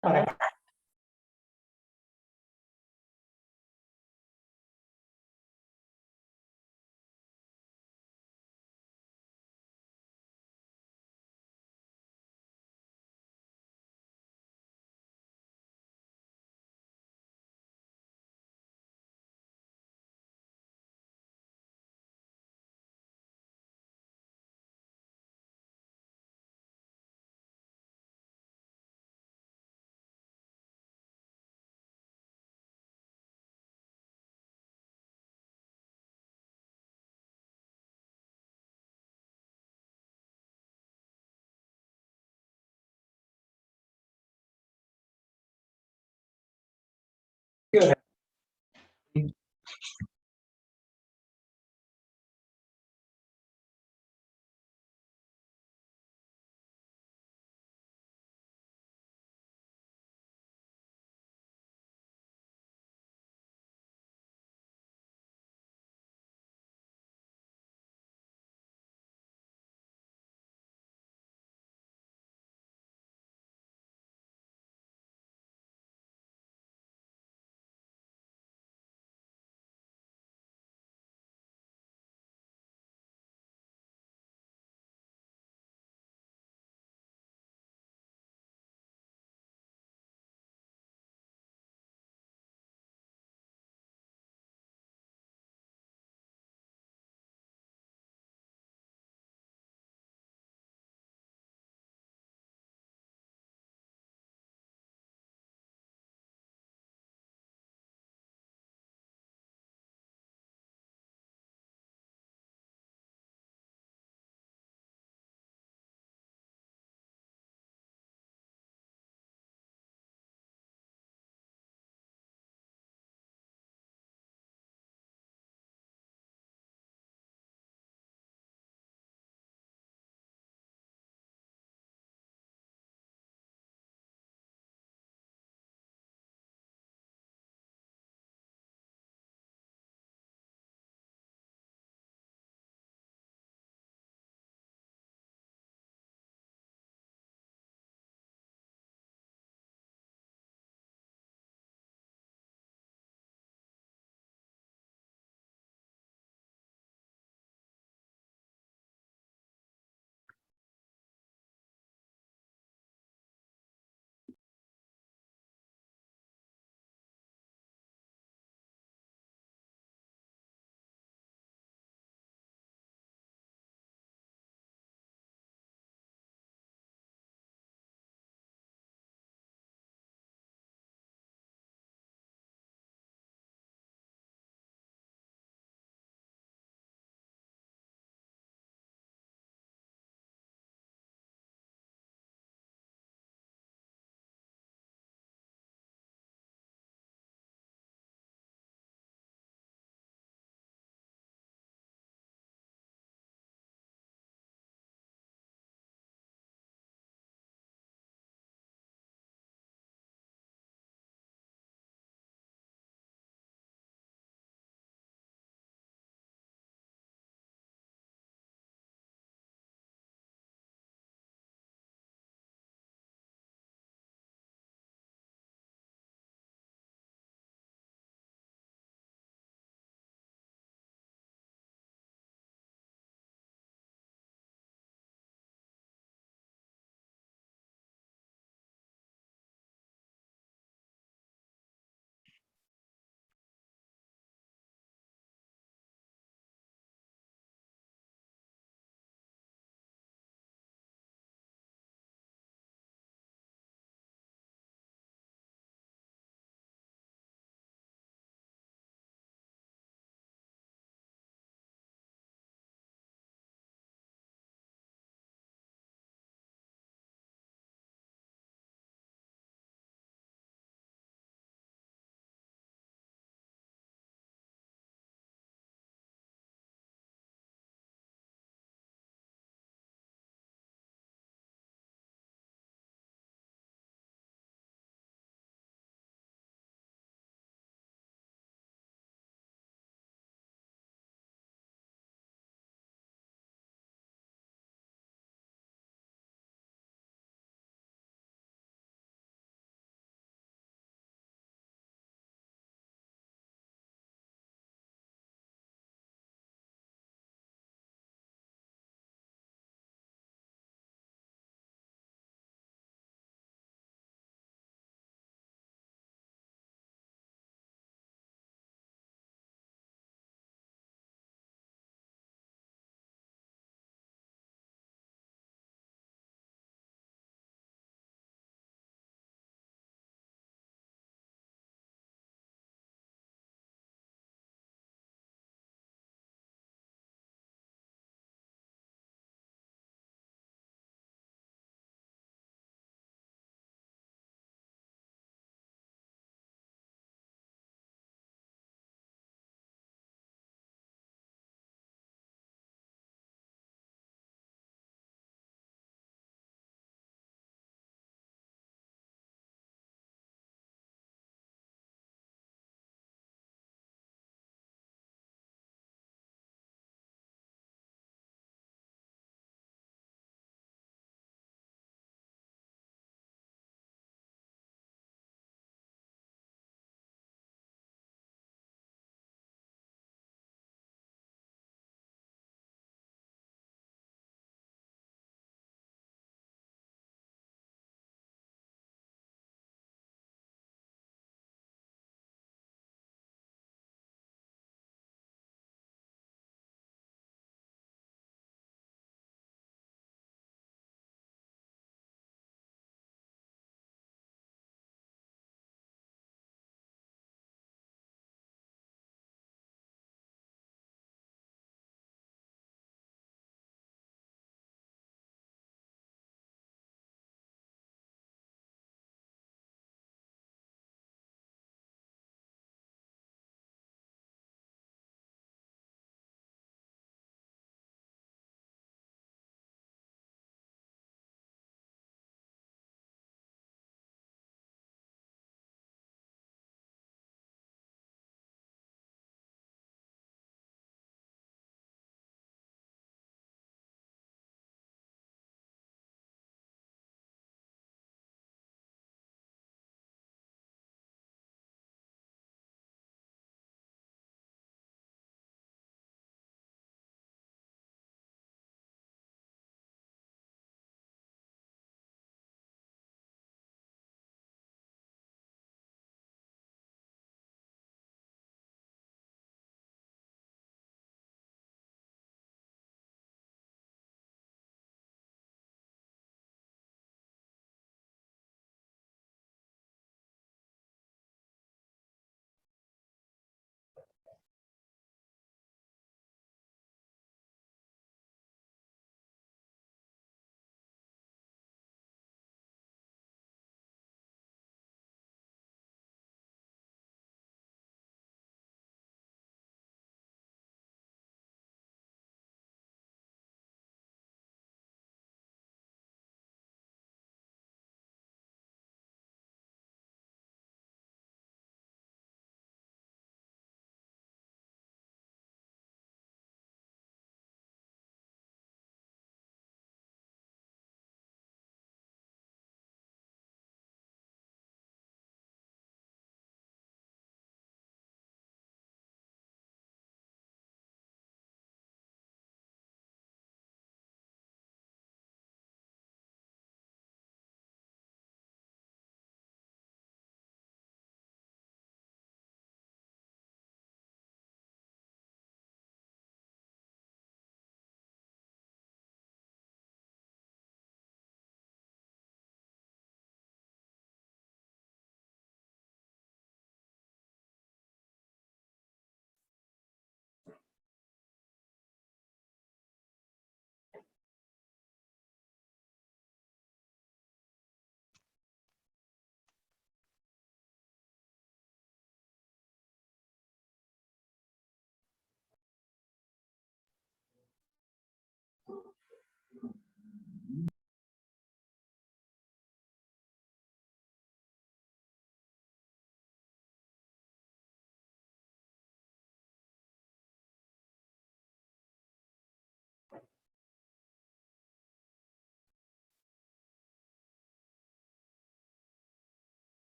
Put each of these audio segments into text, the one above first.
para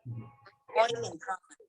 Recording in progress.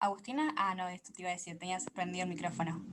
Agustina, no, esto te iba a decir, tenías prendido el micrófono.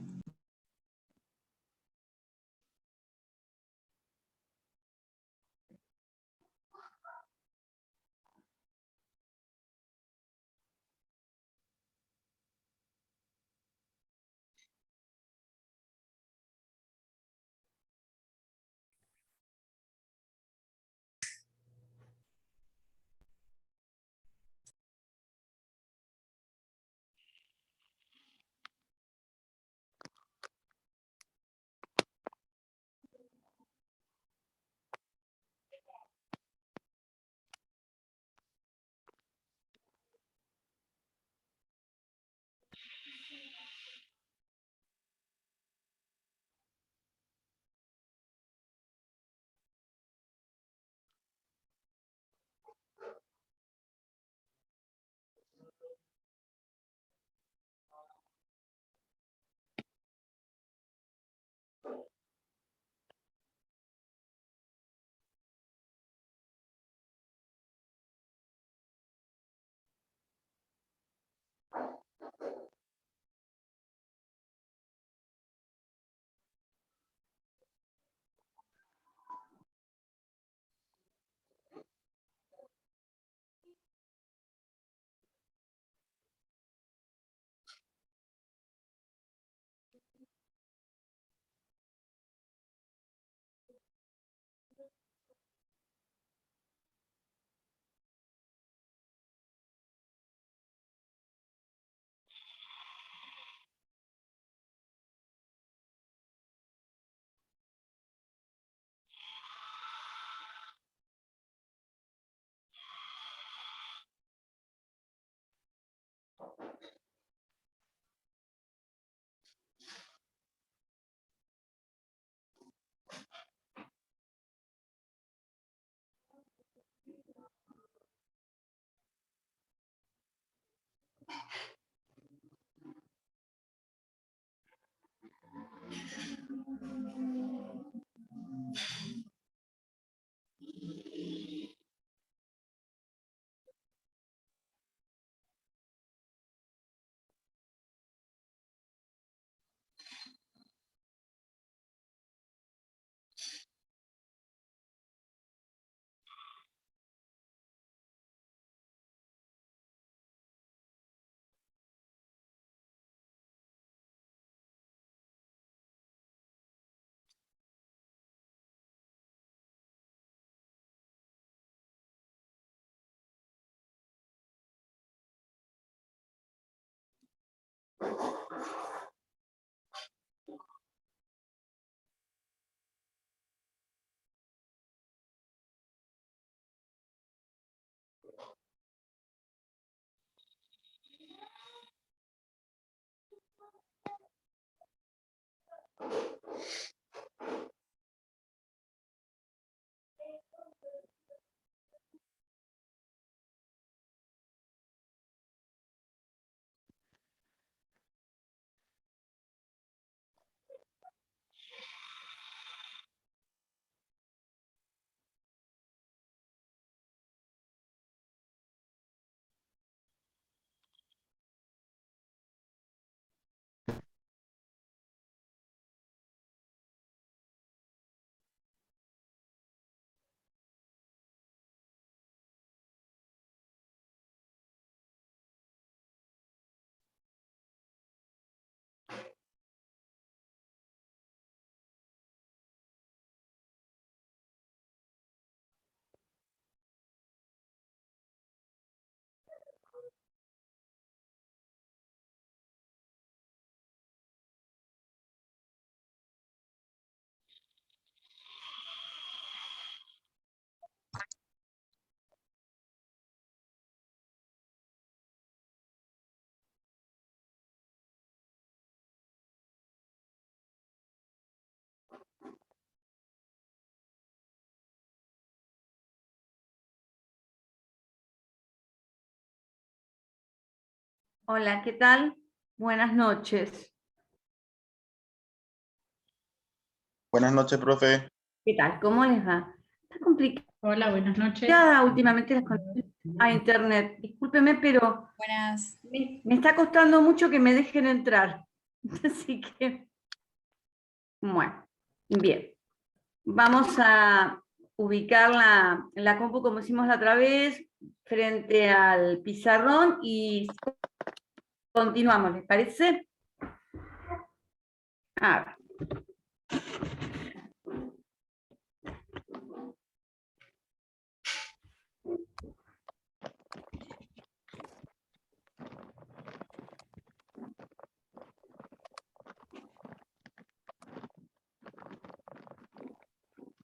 Hola, ¿qué tal? Buenas noches. Buenas noches, profe. ¿Qué tal? ¿Cómo les va? Está Hola, buenas noches. complicada últimamente las conexiones a internet. Discúlpeme, pero Buenas. me está costando mucho que me dejen entrar. Así que, bueno, bien. Vamos a ubicar la compu como hicimos la otra vez, frente al pizarrón y continuamos, ¿les parece? A ver.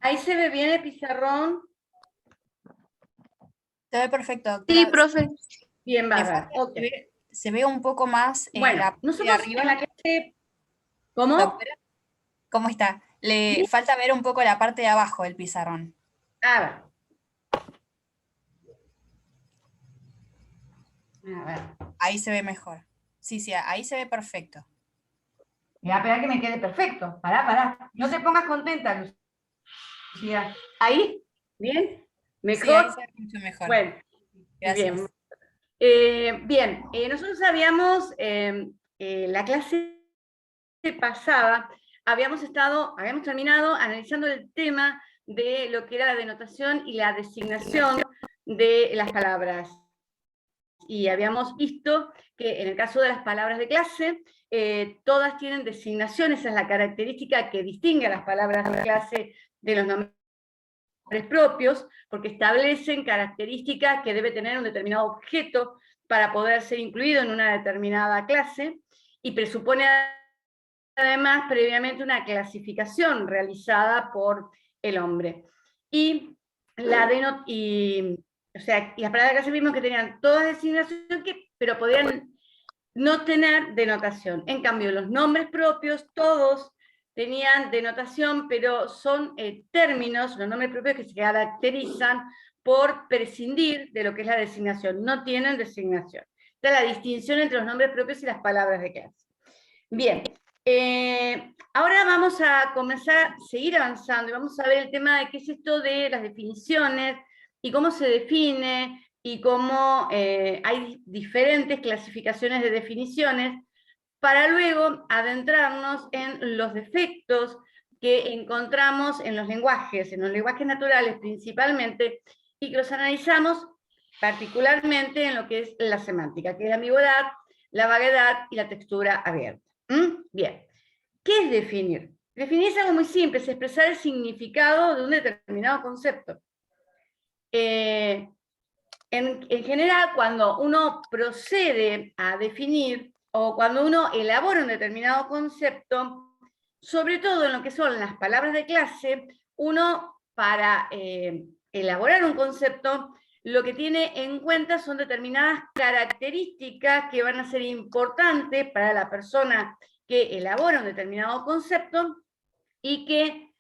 Ahí se ve bien el pizarrón. Se ve perfecto, Sí, doctora. profe. Bien, Le bárbaro. falta- Ok. se ve un poco más la Bueno, parte de nosotros arriba. en la clase... ¿Cómo? Doctora, ¿cómo está? Le falta ver un poco la parte de abajo del pizarrón. A ver. A ver. Ahí se ve mejor. Sí, ahí se ve perfecto. Voy a esperar que me quede perfecto. Pará. No te pongas contenta, Lucía. ¿Ahí? ¿Bien? Sí, ahí ¿Mejor? se ve mucho mejor. Bueno, Gracias. bien. Nosotros habíamos, la clase pasada, habíamos terminado analizando el tema de lo que era la denotación y la designación de las palabras. Y habíamos visto que en el caso de las palabras de clase, todas tienen designaciones, esa es la característica que distingue a las palabras de clase de los nombres propios, porque establecen características que debe tener un determinado objeto para poder ser incluido en una determinada clase, y presupone además previamente una clasificación realizada por el hombre. Y las palabras de clase vimos que tenían todas designación, pero podían no tener denotación. En cambio, los nombres propios, todos tenían denotación, pero son términos, los nombres propios, que se caracterizan por prescindir de lo que es la designación. No tienen designación. Esta es la distinción entre los nombres propios y las palabras de clase. Bien, ahora vamos a comenzar a seguir avanzando y vamos a ver el tema de qué es esto de las definiciones y cómo se define y cómo hay diferentes clasificaciones de definiciones, para luego adentrarnos en los defectos que encontramos en los lenguajes naturales principalmente, y que los analizamos particularmente en lo que es la semántica, que es la ambigüedad, la vaguedad y la textura abierta. Bien, ¿qué es definir? Definir es algo muy simple, es expresar el significado de un determinado concepto. En general, cuando uno procede a definir, o cuando uno elabora un determinado concepto, sobre todo en lo que son las palabras de clase, uno, para elaborar un concepto, lo que tiene en cuenta son determinadas características que van a ser importantes para la persona que elabora un determinado concepto y que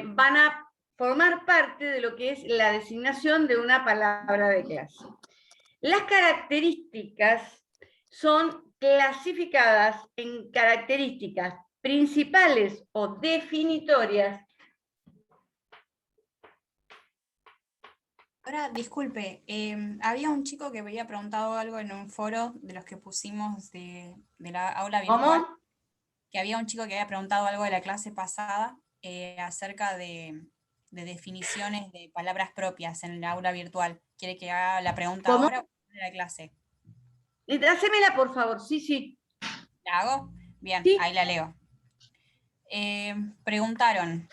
van a formar parte de lo que es la designación de una palabra de clase. Las características son clasificadas en características principales o definitorias. Ahora, disculpe, había un chico que me había preguntado algo en un foro de los que pusimos de la aula virtual. ¿Cómo? Que había un chico que había preguntado algo de la clase pasada acerca de definiciones de palabras propias en el aula virtual. ¿Quiere que haga la pregunta ¿Cómo? ahora o de la clase? Hacémela, por favor, sí. ¿La hago? Bien, Sí. ahí la leo. Preguntaron,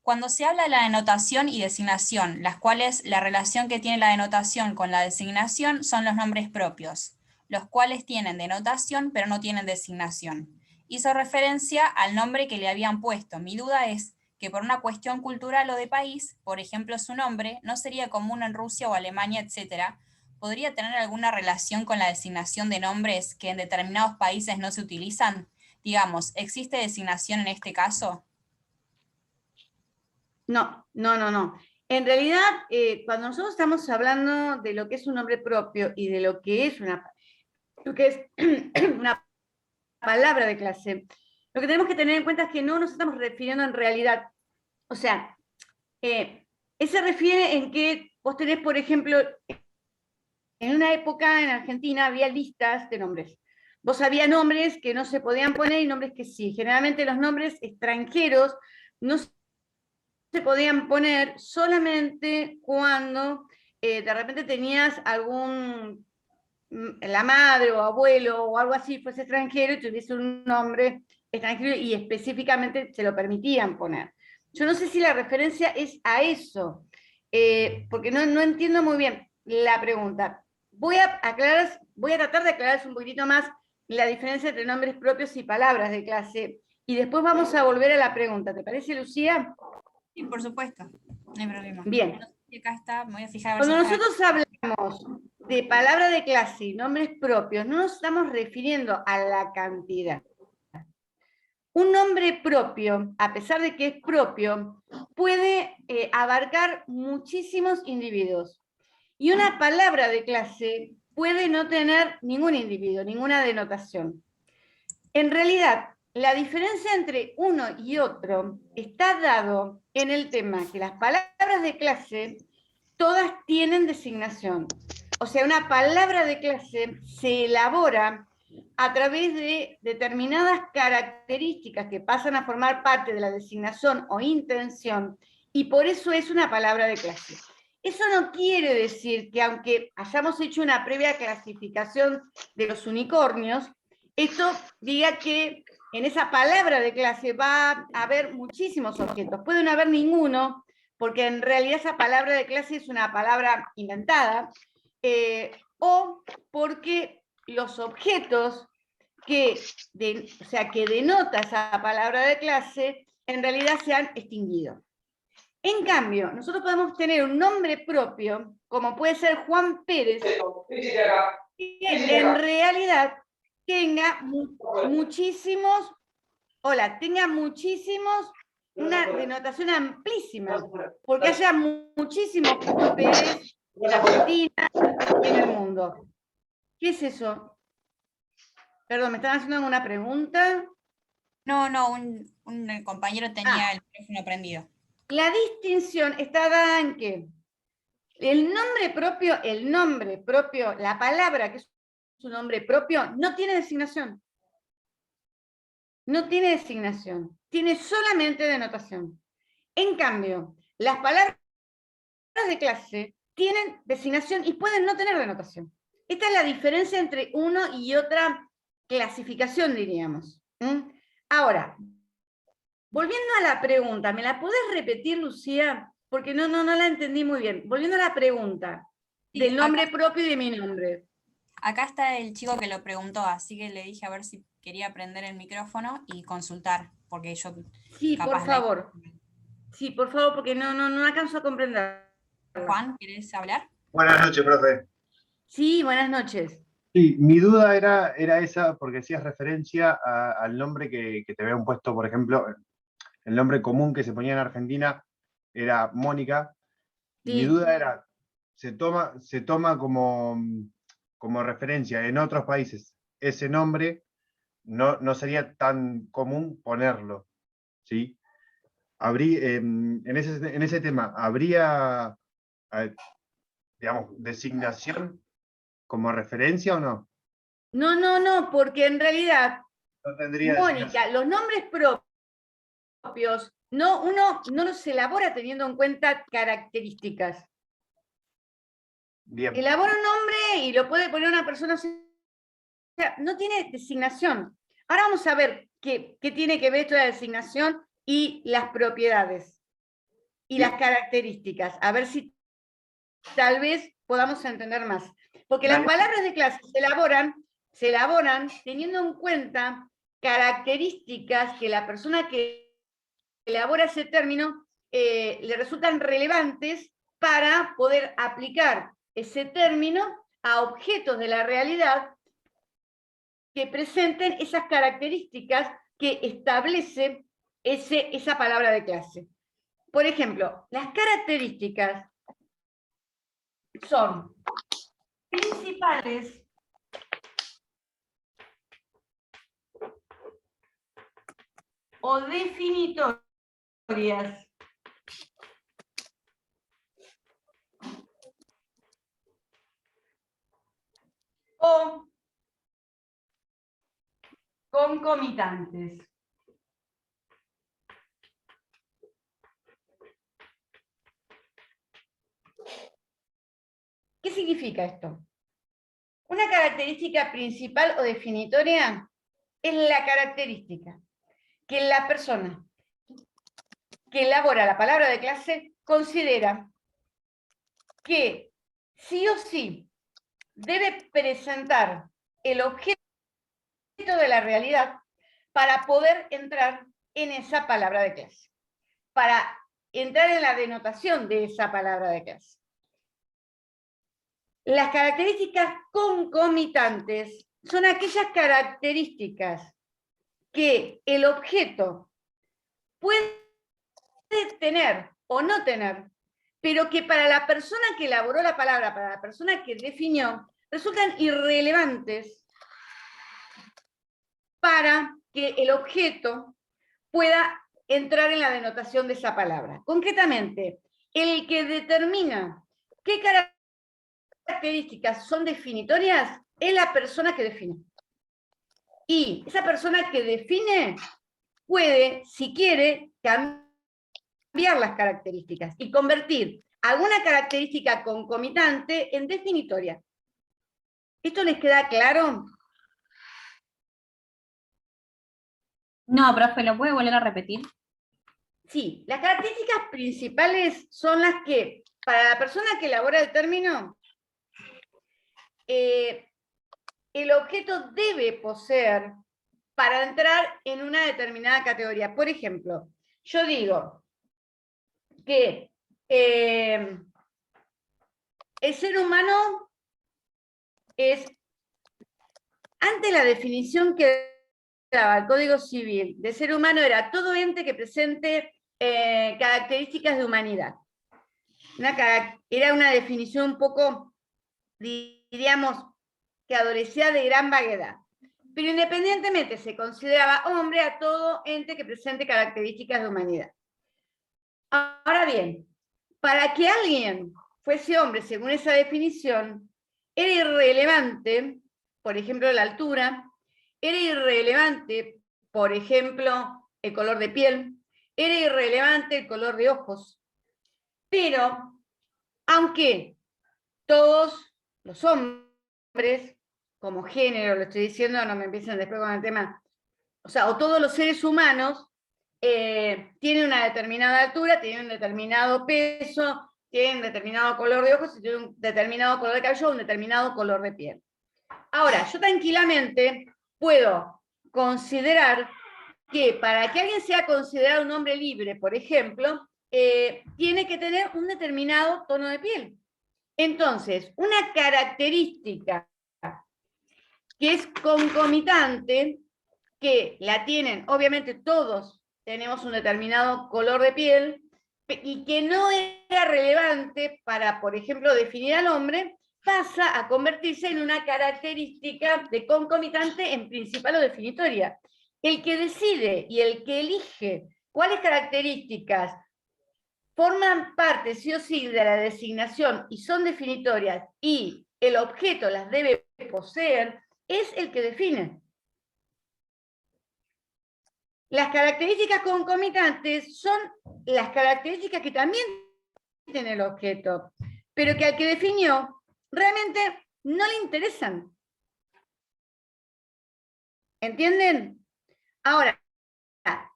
cuando se habla de la denotación y designación, las cuales la relación que tiene la denotación con la designación son los nombres propios, los cuales tienen denotación pero no tienen designación. Hizo referencia al nombre que le habían puesto. Mi duda es que por una cuestión cultural o de país, por ejemplo su nombre, no sería común en Rusia o Alemania, etc., ¿podría tener alguna relación con la designación de nombres que en determinados países no se utilizan? Digamos, ¿existe designación en este caso? No. En realidad, cuando nosotros estamos hablando de lo que es un nombre propio y de lo que es una... lo que es una palabra de clase, lo que tenemos que tener en cuenta es que no nos estamos refiriendo en realidad. O sea, se refiere en que vos tenés, por ejemplo, en una época en Argentina había listas de nombres. Vos había nombres que no se podían poner y nombres que sí. Generalmente los nombres extranjeros no se podían poner solamente cuando de repente tenías la madre o abuelo o algo así fuese extranjero y tuviese un nombre extranjero y específicamente se lo permitían poner. Yo no sé si la referencia es a eso, porque no entiendo muy bien la pregunta. Voy a tratar de aclarar un poquitito más la diferencia entre nombres propios y palabras de clase, y después vamos a volver a la pregunta. ¿Te parece, Lucía? Sí, por supuesto, no hay problema. Bien. No sé si acá está, me voy a fijar a ver Cuando si está. nosotros hablamos de palabra de clase y nombres propios, no nos estamos refiriendo a la cantidad. Un nombre propio, a pesar de que es propio, puede abarcar muchísimos individuos. Y una palabra de clase puede no tener ningún individuo, ninguna denotación. En realidad, la diferencia entre uno y otro está dado en el tema que las palabras de clase todas tienen designación. O sea, una palabra de clase se elabora a través de determinadas características que pasan a formar parte de la designación o intención, y por eso es una palabra de clase. Eso no quiere decir que aunque hayamos hecho una previa clasificación de los unicornios, esto diga que en esa palabra de clase va a haber muchísimos objetos. Puede no haber ninguno, porque en realidad esa palabra de clase es una palabra inventada, o porque los objetos que denota esa palabra de clase en realidad se han extinguido. En cambio, nosotros podemos tener un nombre propio, como puede ser Juan Pérez, que en realidad tenga muchísimos, una denotación amplísima, porque haya muchísimos Juan Pérez en Argentina y en el mundo. ¿Qué es eso? Perdón, ¿me están haciendo alguna pregunta? No, un compañero tenía el teléfono prendido. La distinción está dada en que el nombre propio, la palabra que es su nombre propio, no tiene designación. No tiene designación, tiene solamente denotación. En cambio, las palabras de clase tienen designación y pueden no tener denotación. Esta es la diferencia entre uno y otra clasificación, diríamos. Ahora, volviendo a la pregunta, ¿me la podés repetir, Lucía? Porque no la entendí muy bien. Volviendo a la pregunta del nombre propio y de mi nombre. Acá está el chico que lo preguntó, así que le dije a ver si quería prender el micrófono y consultar, porque yo... Sí, por favor. Sí, por favor, porque no alcanzo a comprender. Juan, ¿querés hablar? Buenas noches, profe. Sí, buenas noches. Sí, mi duda era esa, porque hacías referencia al nombre que te habían puesto, por ejemplo, el nombre común que se ponía en Argentina era Mónica. Sí. Mi duda era, ¿se toma como referencia en otros países ese nombre? No sería tan común ponerlo, ¿sí? En ese tema, ¿habría, digamos, designación como referencia o no? No, porque en realidad, No tendría Mónica, los nombres propios, uno no los elabora teniendo en cuenta características. Bien. Elabora un nombre y lo puede poner una persona, o sea, no tiene designación. Ahora vamos a ver qué tiene que ver esto de la designación y las propiedades y las características, a ver si tal vez podamos entender más. Porque las palabras de clase se elaboran teniendo en cuenta características que la persona que elabora ese término le resultan relevantes para poder aplicar ese término a objetos de la realidad que presenten esas características que establece esa palabra de clase. Por ejemplo, las características son principales o definitorias. O concomitantes. ¿Qué significa esto? Una característica principal o definitoria es la característica que la persona que elabora la palabra de clase considera que sí o sí debe presentar el objeto de la realidad para poder entrar en esa palabra de clase, para entrar en la denotación de esa palabra de clase. Las características concomitantes son aquellas características que el objeto puede tener o no tener, pero que para la persona que elaboró la palabra, para la persona que definió, resultan irrelevantes para que el objeto pueda entrar en la denotación de esa palabra. Concretamente, el que determina qué características son definitorias es la persona que define. Y esa persona que define puede, si quiere, cambiar las características y convertir alguna característica concomitante en definitoria. ¿Esto les queda claro? No, profe, ¿lo puede volver a repetir? Sí, las características principales son las que, para la persona que elabora el término, el objeto debe poseer para entrar en una determinada categoría. Por ejemplo, yo digo que el ser humano es, ante la definición que daba el Código Civil de ser humano, era todo ente que presente características de humanidad. Era una definición un poco, diríamos, que adolecía de gran vaguedad. Pero independientemente se consideraba hombre a todo ente que presente características de humanidad. Ahora bien, para que alguien fuese hombre según esa definición, era irrelevante, por ejemplo, la altura, era irrelevante, por ejemplo, el color de piel, era irrelevante el color de ojos. Pero, aunque todos los hombres, como género, lo estoy diciendo, no me empiecen después con el tema, o sea, o todos los seres humanos tienen una determinada altura, tienen un determinado peso, tienen un determinado color de ojos, tienen un determinado color de cabello, un determinado color de piel. Ahora, yo tranquilamente puedo considerar que para que alguien sea considerado un hombre libre, por ejemplo, tiene que tener un determinado tono de piel. Entonces, una característica que es concomitante, que la tienen, obviamente todos tenemos un determinado color de piel, y que no era relevante para, por ejemplo, definir al hombre, pasa a convertirse en una característica de concomitante en principal o definitoria. El que decide y el que elige cuáles características forman parte sí o sí de la designación y son definitorias y el objeto las debe poseer, es el que define. Las características concomitantes son las características que también tiene el objeto, pero que al que definió realmente no le interesan. ¿Entienden? Ahora,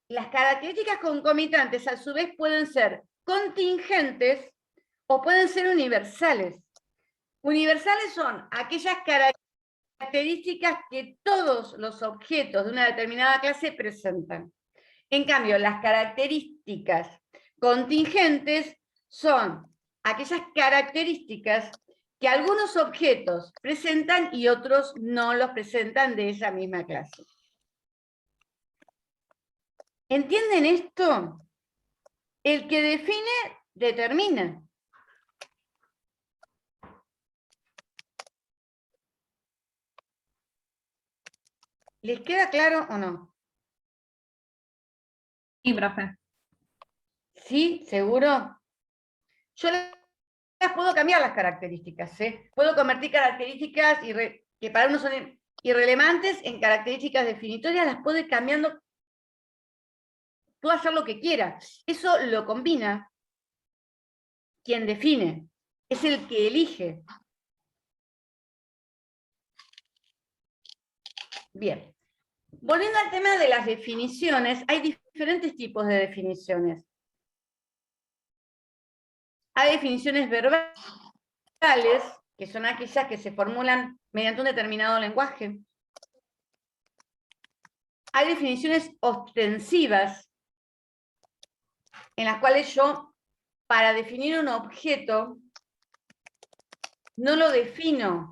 las características concomitantes a su vez pueden ser contingentes o pueden ser universales. Universales son aquellas características que todos los objetos de una determinada clase presentan. En cambio, las características contingentes son aquellas características que algunos objetos presentan y otros no los presentan de esa misma clase. ¿Entienden esto? El que define, determina. ¿Les queda claro o no? Sí, profe. ¿Sí? ¿Seguro? Yo las puedo cambiar las características, ¿eh? Puedo convertir características que para uno son irrelevantes en características definitorias, las puedo ir cambiando. Puedo hacer lo que quiera. Eso lo combina quien define. Es el que elige. Bien. Volviendo al tema de las definiciones, hay diferentes tipos de definiciones. Hay definiciones verbales, que son aquellas que se formulan mediante un determinado lenguaje. Hay definiciones ostensivas, en las cuales yo, para definir un objeto, no lo defino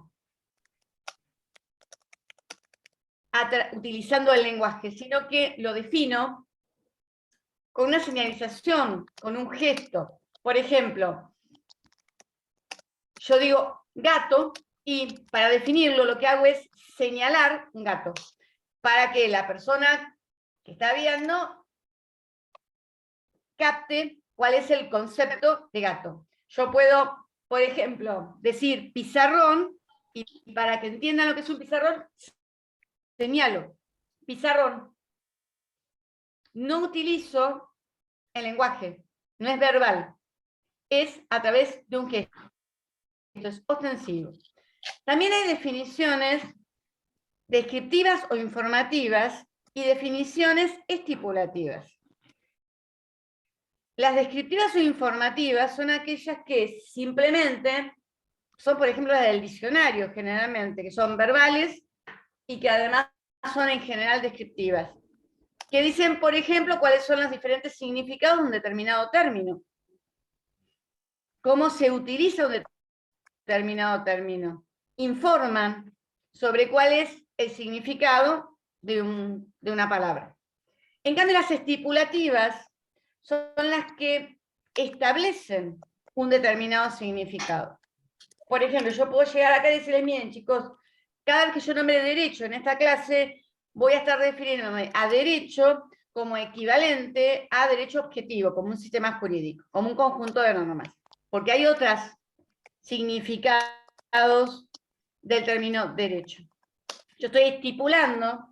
utilizando el lenguaje, sino que lo defino con una señalización, con un gesto. Por ejemplo, yo digo gato, y para definirlo lo que hago es señalar un gato, para que la persona que está viendo capte cuál es el concepto de gato. Yo puedo, por ejemplo, decir pizarrón, y para que entiendan lo que es un pizarrón, señalo, pizarrón. No utilizo el lenguaje, no es verbal, es a través de un gesto, es ostensivo. También hay definiciones descriptivas o informativas y definiciones estipulativas. Las descriptivas o informativas son aquellas que simplemente son, por ejemplo, las del diccionario, generalmente, que son verbales y que además son en general descriptivas, que dicen, por ejemplo, cuáles son los diferentes significados de un determinado término, cómo se utiliza un determinado término, informan sobre cuál es el significado de una palabra. En cambio, las estipulativas son las que establecen un determinado significado. Por ejemplo, yo puedo llegar acá y decirles, miren chicos, cada vez que yo nombre derecho en esta clase, voy a estar refiriéndome a derecho como equivalente a derecho objetivo, como un sistema jurídico, como un conjunto de normas. Porque hay otros significados del término derecho. Yo estoy estipulando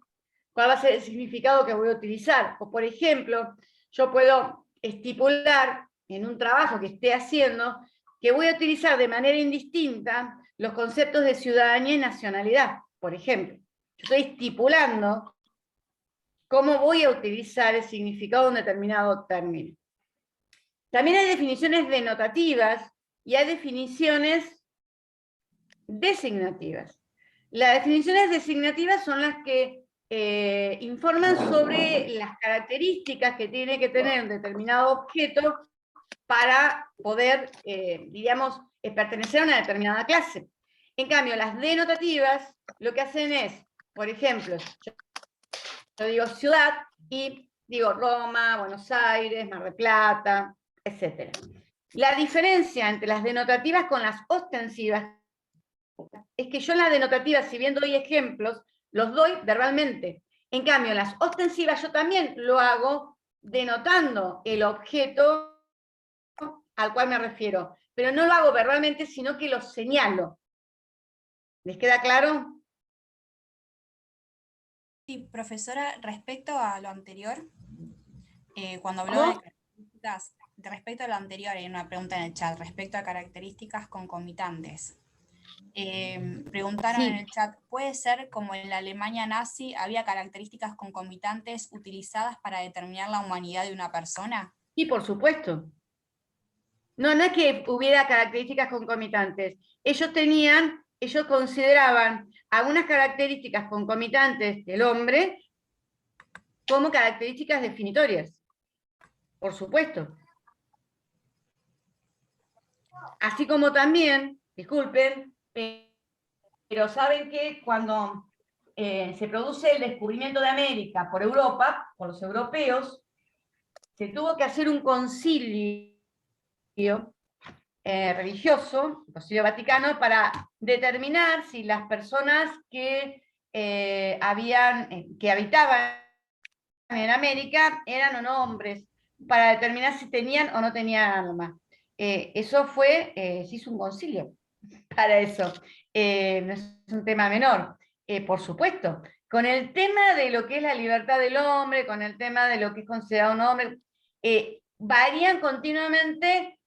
cuál va a ser el significado que voy a utilizar. O, por ejemplo, yo puedo estipular en un trabajo que esté haciendo que voy a utilizar de manera indistinta los conceptos de ciudadanía y nacionalidad, por ejemplo. Yo estoy estipulando cómo voy a utilizar el significado de un determinado término. También hay definiciones denotativas y hay definiciones designativas. Las definiciones designativas son las que informan sobre las características que tiene que tener un determinado objeto para poder, diríamos, pertenecer a una determinada clase. En cambio, las denotativas lo que hacen es, por ejemplo, yo digo ciudad y digo Roma, Buenos Aires, Mar del Plata, etc. La diferencia entre las denotativas con las ostensivas es que yo en las denotativas, si bien doy ejemplos, los doy verbalmente. En cambio, en las ostensivas yo también lo hago denotando el objeto al cual me refiero, pero no lo hago verbalmente, sino que lo señalo. ¿Les queda claro? Sí, profesora, respecto a lo anterior, cuando habló ¿Cómo? de características, respecto a lo anterior, hay una pregunta en el chat, respecto a características concomitantes. Preguntaron Sí. en el chat, ¿puede ser como en la Alemania nazi había características concomitantes utilizadas para determinar la humanidad de una persona? Sí, por supuesto. No, no es que hubiera características concomitantes. Ellos consideraban algunas características concomitantes del hombre como características definitorias. Por supuesto. Así como también, disculpen, pero saben que cuando se produce el descubrimiento de América por Europa, por los europeos, se tuvo que hacer un concilio religioso, el Concilio Vaticano, para determinar si las personas que habitaban en América eran o no hombres, para determinar si tenían o no tenían alma. Eso fue, se hizo un concilio para eso. No es un tema menor, por supuesto. Con el tema de lo que es la libertad del hombre, con el tema de lo que es considerado un hombre, varían continuamente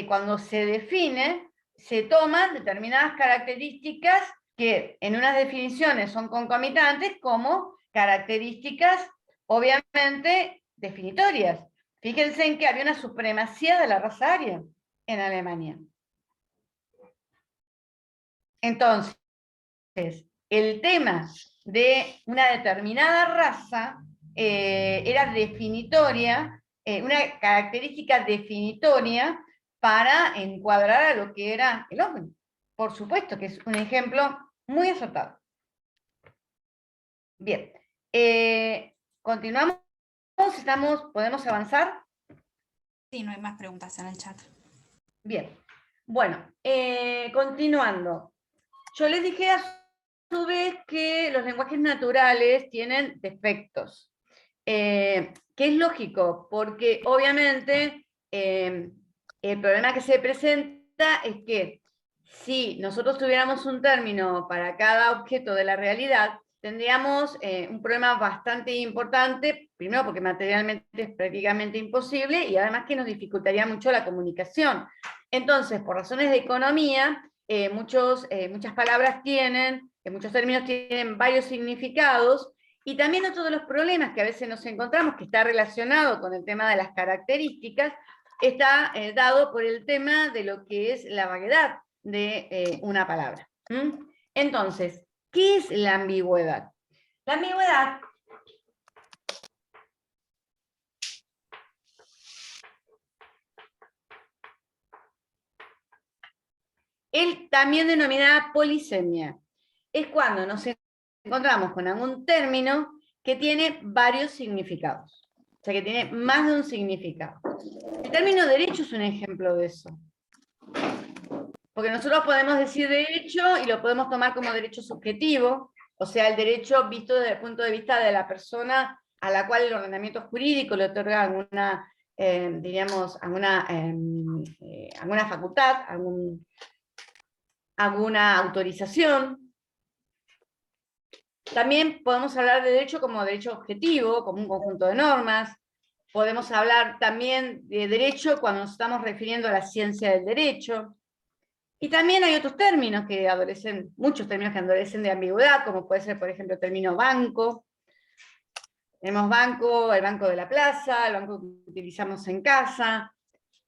cuando se define, se toman determinadas características que en unas definiciones son concomitantes como características obviamente definitorias. Fíjense en que había una supremacía de la raza aria en Alemania. Entonces, el tema de una determinada raza era definitoria, una característica definitoria para encuadrar a lo que era el hombre. Por supuesto que es un ejemplo muy acertado. Bien, continuamos, ¿podemos avanzar? Sí, no hay más preguntas en el chat. Bien, bueno, continuando. Yo les dije a su vez que los lenguajes naturales tienen defectos, que es lógico, porque obviamente el problema que se presenta es que si nosotros tuviéramos un término para cada objeto de la realidad, tendríamos un problema bastante importante, primero porque materialmente es prácticamente imposible y además que nos dificultaría mucho la comunicación. Entonces, por razones de economía, muchas palabras tienen, muchos términos tienen varios significados, y también otro de los problemas que a veces nos encontramos, que está relacionado con el tema de las características, está dado por el tema de lo que es la vaguedad de una palabra. Entonces, ¿qué es la ambigüedad? La ambigüedad es también denominada polisemia. Es cuando nos encontramos con algún término que tiene varios significados. O sea, que tiene más de un significado. El término derecho es un ejemplo de eso. Porque nosotros podemos decir derecho y lo podemos tomar como derecho subjetivo, o sea, el derecho visto desde el punto de vista de la persona a la cual el ordenamiento jurídico le otorga alguna, diríamos, alguna facultad, alguna autorización. También podemos hablar de derecho como derecho objetivo, como un conjunto de normas. Podemos hablar también de derecho cuando nos estamos refiriendo a la ciencia del derecho. Y también hay otros términos que adolecen, muchos términos que adolecen de ambigüedad, como puede ser, por ejemplo, el término banco. Tenemos banco, el banco de la plaza, el banco que utilizamos en casa.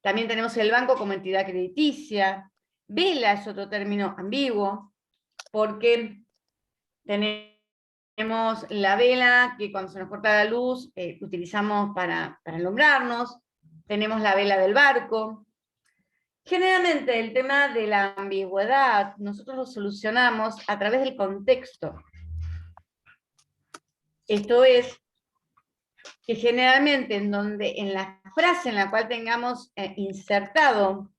También tenemos el banco como entidad crediticia. Vela es otro término ambiguo, porque tenemos la vela que cuando se nos corta la luz utilizamos para alumbrarnos. Tenemos la vela del barco. Generalmente el tema de la ambigüedad nosotros lo solucionamos a través del contexto. Esto es que generalmente en la frase en la cual tengamos insertado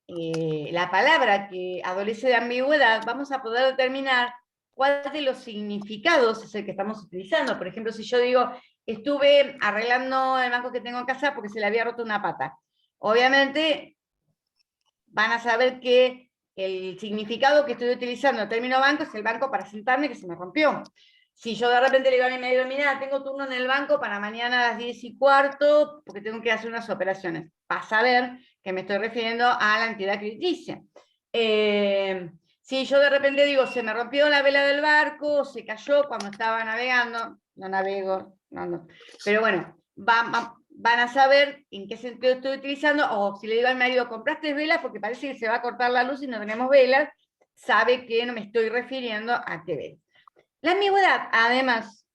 la palabra que adolece de ambigüedad, vamos a poder determinar cuál de los significados es el que estamos utilizando. Por ejemplo, si yo digo, estuve arreglando el banco que tengo en casa porque se le había roto una pata. Obviamente van a saber que el significado que estoy utilizando en el término banco es el banco para sentarme que se me rompió. Si yo de repente le digo a mi marido, mira, tengo turno en el banco para mañana a las 10:15 porque tengo que hacer unas operaciones, para saber que me estoy refiriendo a la entidad crediticia. Si yo de repente digo, se me rompió la vela del barco, se cayó cuando estaba navegando, no navego, no. Pero bueno, van a saber en qué sentido estoy utilizando, o si le digo al marido, compraste velas porque parece que se va a cortar la luz y no tenemos velas, sabe que no me estoy refiriendo a qué velas. La ambigüedad, además,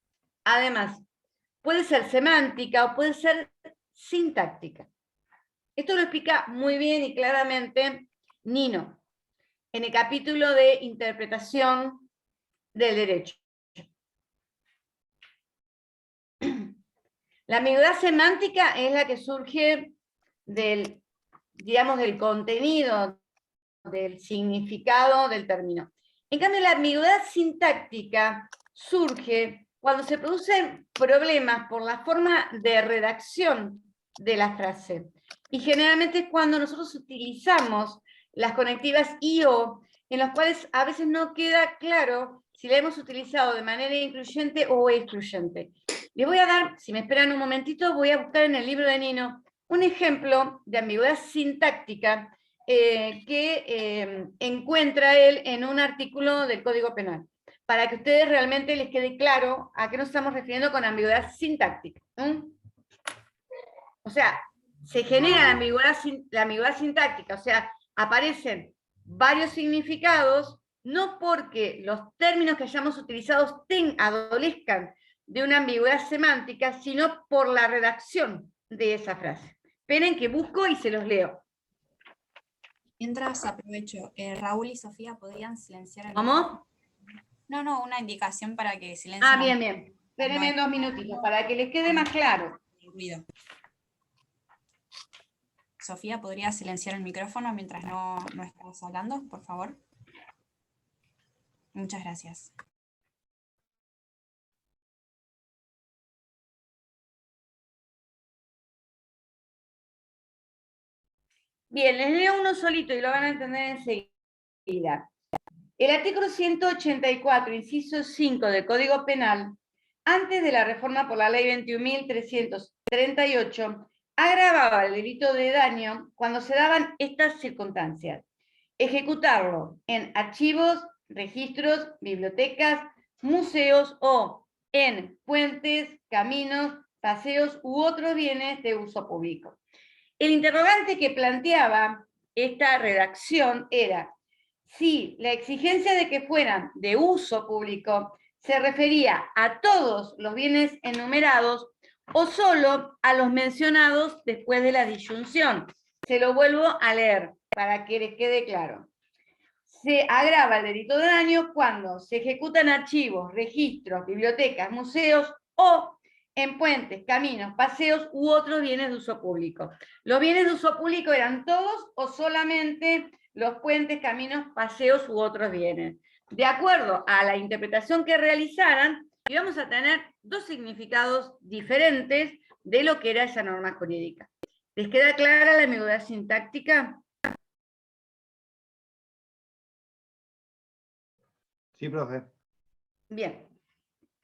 puede ser semántica o puede ser sintáctica. Esto lo explica muy bien y claramente Nino, en el capítulo de interpretación del derecho. La ambigüedad semántica es la que surge del, digamos, del contenido, del significado del término. En cambio, la ambigüedad sintáctica surge cuando se producen problemas por la forma de redacción de la frase. Y generalmente es cuando nosotros utilizamos las conectivas IO, en las cuales a veces no queda claro si la hemos utilizado de manera incluyente o excluyente. Les voy a dar, si me esperan un momentito, voy a buscar en el libro de Nino un ejemplo de ambigüedad sintáctica que encuentra él en un artículo del Código Penal, para que a ustedes realmente les quede claro a qué nos estamos refiriendo con ambigüedad sintáctica. O sea, se genera la ambigüedad sintáctica, o sea, aparecen varios significados, no porque los términos que hayamos utilizado adolezcan de una ambigüedad semántica, sino por la redacción de esa frase. Esperen que busco y se los leo. Mientras aprovecho, Raúl y Sofía podrían silenciar el ¿Cómo? No, una indicación para que silencien Ah, bien, bien. Espérenme 2 minutitos, para que les quede más claro. el ruido. Sofía, ¿podría silenciar el micrófono mientras no estamos hablando, por favor? Muchas gracias. Bien, les leo uno solito y lo van a entender enseguida. El artículo 184, inciso 5 del Código Penal, antes de la reforma por la ley 21.338, agravaba el delito de daño cuando se daban estas circunstancias: ejecutarlo en archivos, registros, bibliotecas, museos o en puentes, caminos, paseos u otros bienes de uso público. El interrogante que planteaba esta redacción era si la exigencia de que fueran de uso público se refería a todos los bienes enumerados o solo a los mencionados después de la disyunción. Se lo vuelvo a leer para que les quede claro. Se agrava el delito de daño cuando se ejecutan archivos, registros, bibliotecas, museos o en puentes, caminos, paseos u otros bienes de uso público. ¿Los bienes de uso público eran todos o solamente los puentes, caminos, paseos u otros bienes? De acuerdo a la interpretación que realizaran, íbamos a tener dos significados diferentes de lo que era esa norma jurídica. ¿Les queda clara la ambigüedad sintáctica? Sí, profe. Bien.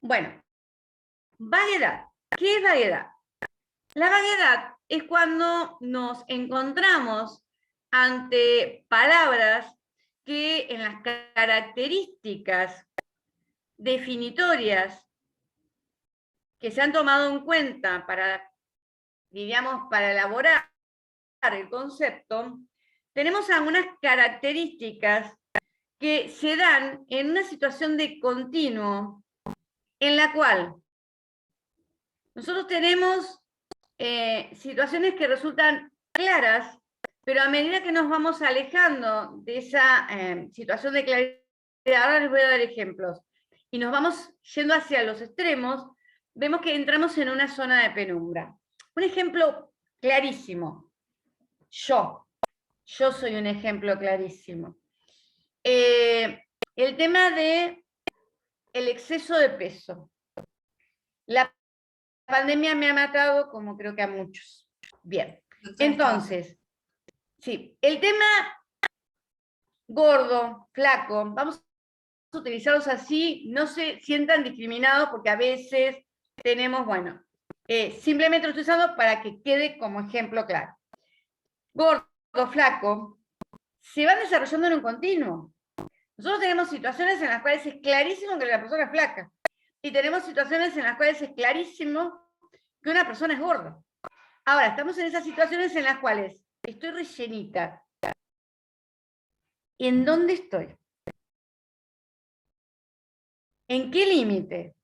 Bueno, vaguedad. ¿Qué es vaguedad? La vaguedad es cuando nos encontramos ante palabras que en las características definitorias que se han tomado en cuenta para, diríamos, para elaborar el concepto, tenemos algunas características que se dan en una situación de continuo en la cual nosotros tenemos situaciones que resultan claras, pero a medida que nos vamos alejando de esa situación de claridad, ahora les voy a dar ejemplos, y nos vamos yendo hacia los extremos, vemos que entramos en una zona de penumbra. Un ejemplo clarísimo. Yo soy un ejemplo clarísimo. El tema de el exceso de peso. La pandemia me ha matado, como creo que a muchos. Bien, entonces, sí, el tema gordo, flaco, vamos a utilizarlos así, no se sientan discriminados porque a veces tenemos, bueno, simplemente lo estoy usando para que quede como ejemplo claro. Gordo, flaco, se van desarrollando en un continuo. Nosotros tenemos situaciones en las cuales es clarísimo que la persona es flaca, y tenemos situaciones en las cuales es clarísimo que una persona es gorda. Ahora, estamos en esas situaciones en las cuales estoy rellenita. ¿En dónde estoy? ¿En qué límite?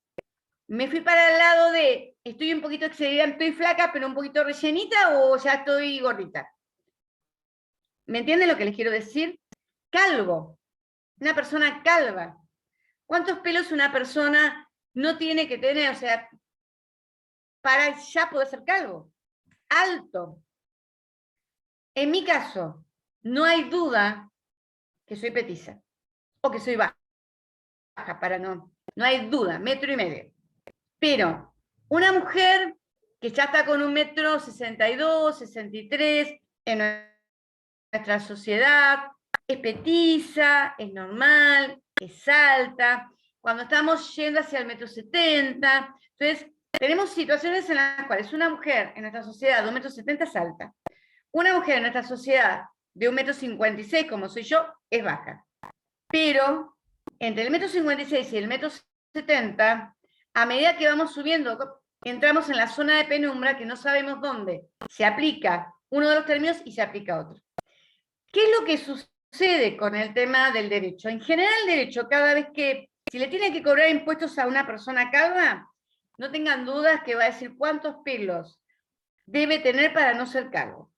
¿Me fui para el lado de estoy un poquito excedida, estoy flaca, pero un poquito rellenita, o ya estoy gordita? ¿Me entienden lo que les quiero decir? Calvo. Una persona calva. ¿Cuántos pelos una persona no tiene que tener? O sea, para ya poder ser calvo. Alto. En mi caso, no hay duda que soy petiza. O que soy baja, para no hay duda, 1,5 metros. Pero una mujer que ya está con 1,62 m, 63 en nuestra sociedad, es petiza, es normal, es alta, cuando estamos yendo hacia el 1,70 m, entonces tenemos situaciones en las cuales una mujer en nuestra sociedad de 1,70 m es alta, una mujer en nuestra sociedad de 1,56 m, como soy yo, es baja. Pero entre el 1,56 m y el 1,70 m, a medida que vamos subiendo, entramos en la zona de penumbra que no sabemos dónde se aplica uno de los términos y se aplica otro. ¿Qué es lo que sucede con el tema del derecho? En general, el derecho, cada vez que, si le tienen que cobrar impuestos a una persona calva, no tengan dudas que va a decir cuántos pelos debe tener para no ser calvo.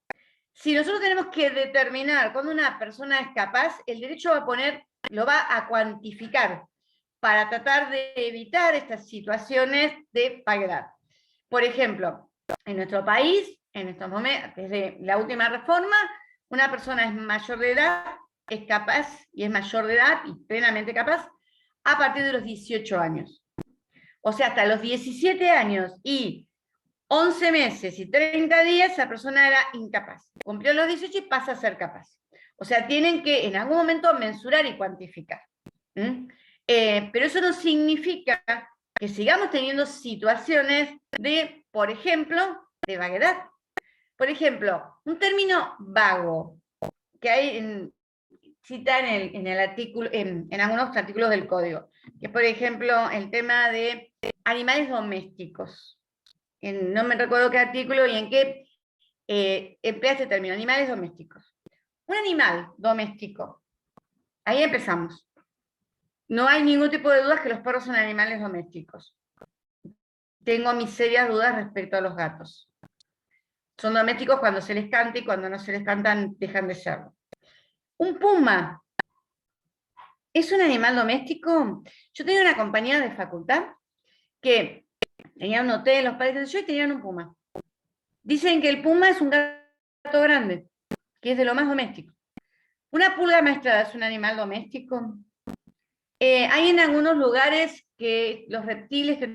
Si nosotros tenemos que determinar cuándo una persona es capaz, el derecho lo va a cuantificar para tratar de evitar estas situaciones de vaguedad. Por ejemplo, en nuestro país, en estos momentos, desde la última reforma, una persona es mayor de edad, es capaz, y es mayor de edad y plenamente capaz, a partir de los 18 años. O sea, hasta los 17 años y 11 meses y 30 días, esa persona era incapaz. Cumplió los 18 y pasa a ser capaz. O sea, tienen que en algún momento mensurar y cuantificar. Pero eso no significa que sigamos teniendo situaciones de, por ejemplo, de vaguedad. Por ejemplo, un término vago, que hay cita en el artículo, en algunos artículos del código, que es, por ejemplo, el tema de animales domésticos. No me recuerdo qué artículo y en qué emplea este término, animales domésticos. Un animal doméstico, ahí empezamos. No hay ningún tipo de dudas que los perros son animales domésticos. Tengo mis serias dudas respecto a los gatos. Son domésticos cuando se les canta y cuando no se les cantan dejan de serlo. Un puma, ¿es un animal doméstico? Yo tenía una compañera de facultad que tenía un hotel, los padres de yo, y tenían un puma. Dicen que el puma es un gato grande, que es de lo más doméstico. ¿Una pulga maestrada es un animal doméstico? Hay en algunos lugares que los reptiles, que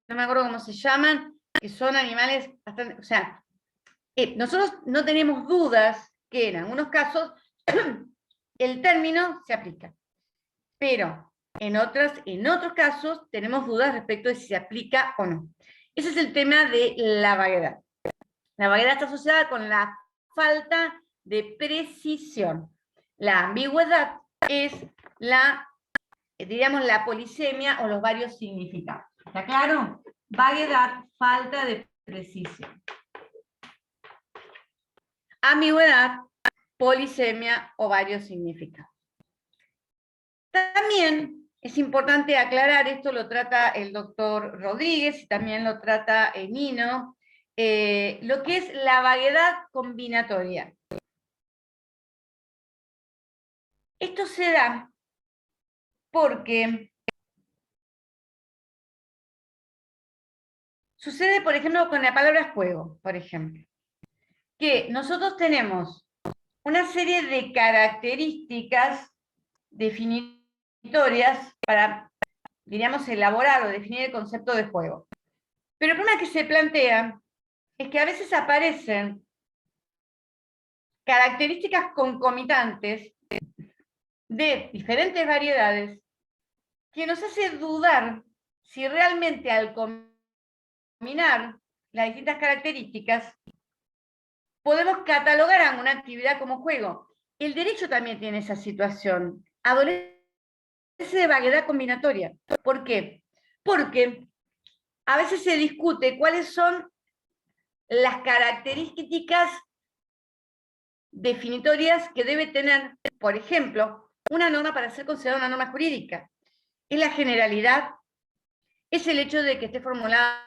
no me acuerdo cómo se llaman, que son animales bastante... O sea, nosotros no tenemos dudas que en algunos casos el término se aplica. Pero en otros casos tenemos dudas respecto de si se aplica o no. Ese es el tema de la vaguedad. La vaguedad está asociada con la falta de precisión. La ambigüedad es diríamos, la polisemia o los varios significados. ¿Está claro? Vaguedad, falta de precisión. Ambigüedad, polisemia o varios significados. También es importante aclarar, esto lo trata el doctor Rodríguez y también lo trata Nino, lo que es la vaguedad combinatoria. Esto se da porque sucede, por ejemplo, con la palabra juego, por ejemplo, que nosotros tenemos una serie de características definitorias para, diríamos, elaborar o definir el concepto de juego. Pero el problema que se plantea es que a veces aparecen características concomitantes de diferentes variedades que nos hace dudar si realmente al combinar las distintas características podemos catalogar a una actividad como juego. El derecho también tiene esa situación, adolece de vaguedad combinatoria. ¿Por qué? Porque a veces se discute cuáles son las características definitorias que debe tener, por ejemplo, una norma para ser considerada una norma jurídica. ¿Es la generalidad? ¿Es el hecho de que esté formulada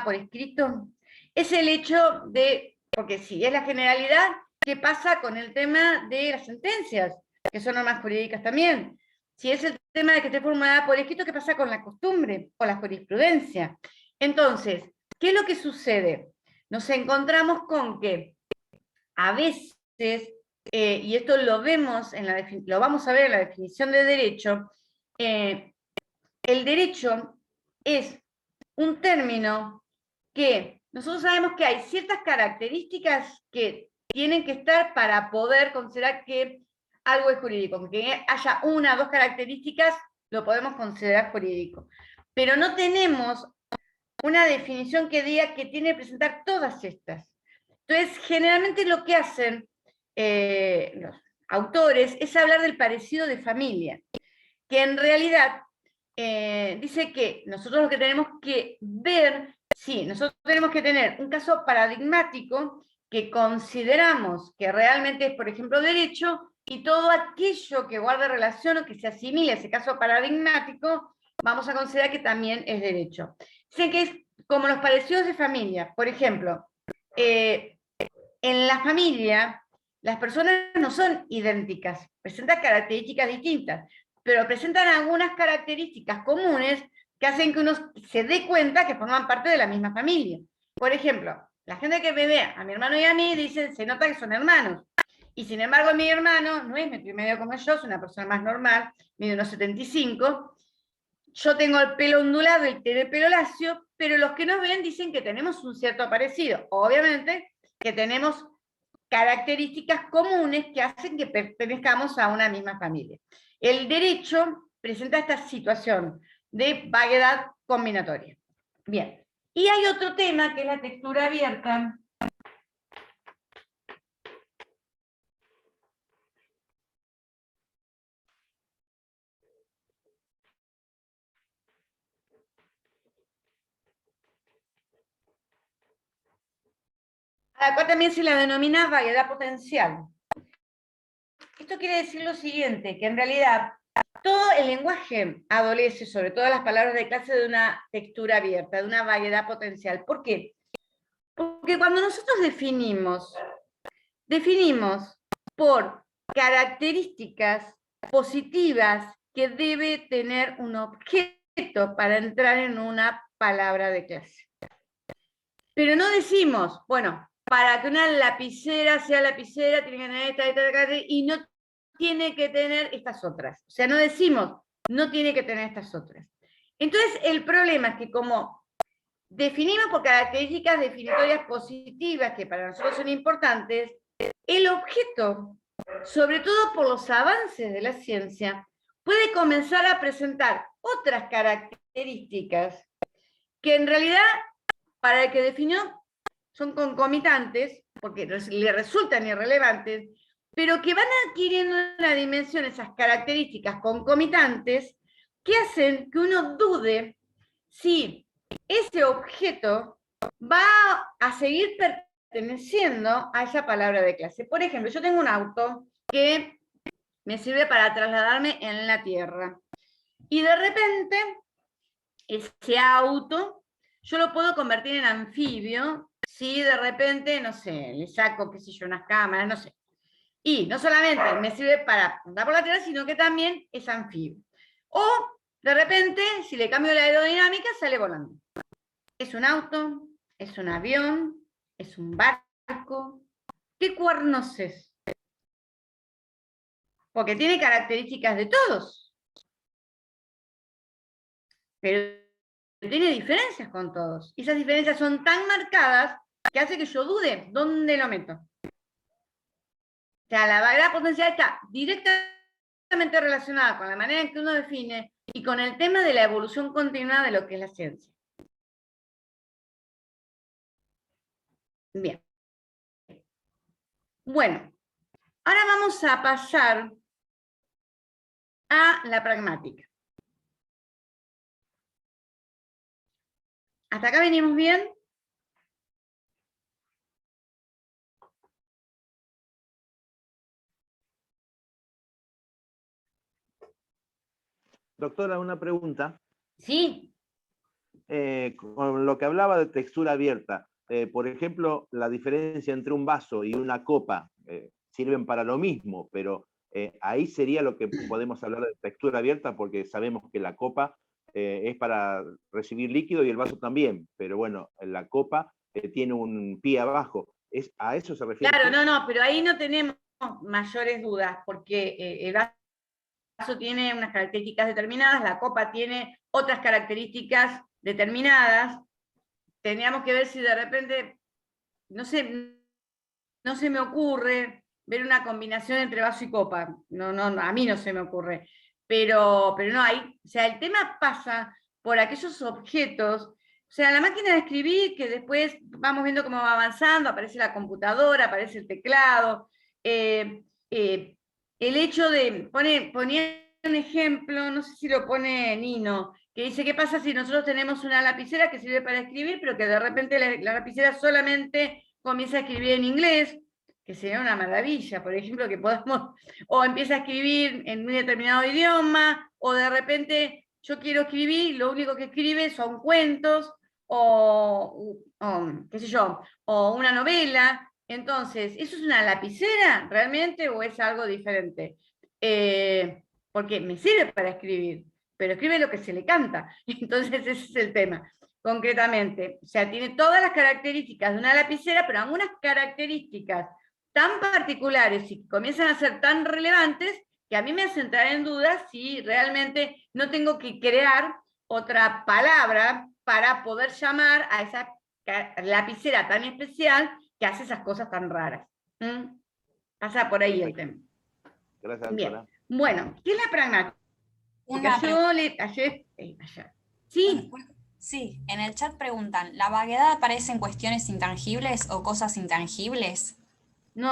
por escrito? ¿Es el hecho de, porque si es la generalidad, qué pasa con el tema de las sentencias, que son normas jurídicas también? Si es el tema de que esté formulada por escrito, ¿qué pasa con la costumbre o la jurisprudencia? Entonces, ¿qué es lo que sucede? Nos encontramos con que a veces, y esto lo vemos lo vamos a ver en la definición de derecho, el derecho es un término que nosotros sabemos que hay ciertas características que tienen que estar para poder considerar que algo es jurídico. Que haya una o dos características, lo podemos considerar jurídico. Pero no tenemos una definición que diga que tiene que presentar todas estas. Entonces, generalmente lo que hacen los autores es hablar del parecido de familia, que en realidad dice que nosotros lo que tenemos que ver, sí, nosotros tenemos que tener un caso paradigmático que consideramos que realmente es, por ejemplo, derecho, y todo aquello que guarde relación o que se asimile a ese caso paradigmático, vamos a considerar que también es derecho. Dicen que es como los parecidos de familia. Por ejemplo, en la familia, las personas no son idénticas, presentan características distintas, pero presentan algunas características comunes que hacen que uno se dé cuenta que forman parte de la misma familia. Por ejemplo, la gente que me ve a mi hermano y a mí dicen, se nota que son hermanos. Y sin embargo, mi hermano no es 1,5 metros como yo, es una persona más normal, mide unos 75. Yo tengo el pelo ondulado y tiene el pelo lacio, pero los que nos ven dicen que tenemos un cierto parecido. Obviamente que tenemos características comunes que hacen que pertenezcamos a una misma familia. El derecho presenta esta situación de vaguedad combinatoria. Bien, y hay otro tema que es la textura abierta. A la cual también se la denomina vaguedad potencial. Esto quiere decir lo siguiente, que en realidad todo el lenguaje adolece, sobre todo las palabras de clase, de una textura abierta, de una vaguedad potencial. ¿Por qué? Porque cuando nosotros definimos por características positivas que debe tener un objeto para entrar en una palabra de clase. Pero no decimos, bueno, para que una lapicera sea lapicera, tiene que tener esta, y no tiene que tener estas otras. O sea, no decimos, no tiene que tener estas otras. Entonces, el problema es que como definimos por características definitorias positivas, que para nosotros son importantes, el objeto, sobre todo por los avances de la ciencia, puede comenzar a presentar otras características que en realidad, para el que definió, son concomitantes, porque le resultan irrelevantes, pero que van adquiriendo una dimensión, esas características concomitantes, que hacen que uno dude si ese objeto va a seguir perteneciendo a esa palabra de clase. Por ejemplo, yo tengo un auto que me sirve para trasladarme en la tierra, y de repente ese auto yo lo puedo convertir en anfibio si de repente, no sé, le saco, qué sé yo, unas cámaras, no sé. Y no solamente me sirve para andar por la tierra, sino que también es anfibio. O, de repente, si le cambio la aerodinámica, sale volando. ¿Es un auto? ¿Es un avión? ¿Es un barco? ¿Qué cuernos es? Porque tiene características de todos. Pero tiene diferencias con todos. Y esas diferencias son tan marcadas que hace que yo dude dónde lo meto. O sea, la vaguedad potencial está directamente relacionada con la manera en que uno define y con el tema de la evolución continua de lo que es la ciencia. Bien. Bueno, ahora vamos a pasar a la pragmática. ¿Hasta acá venimos bien? Doctora, una pregunta. Sí. Con lo que hablaba de textura abierta, por ejemplo, la diferencia entre un vaso y una copa sirven para lo mismo, pero ahí sería lo que podemos hablar de textura abierta, porque sabemos que la copa es para recibir líquido y el vaso también, pero bueno, la copa tiene un pie abajo. ¿A eso se refiere? Claro, no, pero ahí no tenemos mayores dudas, porque el vaso tiene unas características determinadas, la copa tiene otras características determinadas, tendríamos que ver si de repente, no se me ocurre ver una combinación entre vaso y copa. No, a mí no se me ocurre. Pero no hay, o sea, el tema pasa por aquellos objetos, o sea, la máquina de escribir, que después vamos viendo cómo va avanzando, aparece la computadora, aparece el teclado, el hecho de, ponía un ejemplo, no sé si lo pone Nino, que dice, ¿qué pasa si nosotros tenemos una lapicera que sirve para escribir, pero que de repente la lapicera solamente comienza a escribir en inglés? Que sería una maravilla, por ejemplo, que podamos, o empieza a escribir en un determinado idioma, o de repente yo quiero escribir, lo único que escribe son cuentos, o qué sé yo, o una novela. Entonces, ¿eso es una lapicera realmente o es algo diferente? Porque me sirve para escribir, pero escribe lo que se le canta. Entonces ese es el tema, concretamente. O sea, tiene todas las características de una lapicera, pero algunas características tan particulares y comienzan a ser tan relevantes que a mí me hacen entrar en dudas si realmente no tengo que crear otra palabra para poder llamar a esa lapicera tan especial que hace esas cosas tan raras. Pasa por ahí el tema. Gracias, Bien. doctora. Bueno, ¿qué es la pragmática? Una Ayer. Sí. Sí, en el chat preguntan, ¿la vaguedad aparece en cuestiones intangibles o cosas intangibles? No.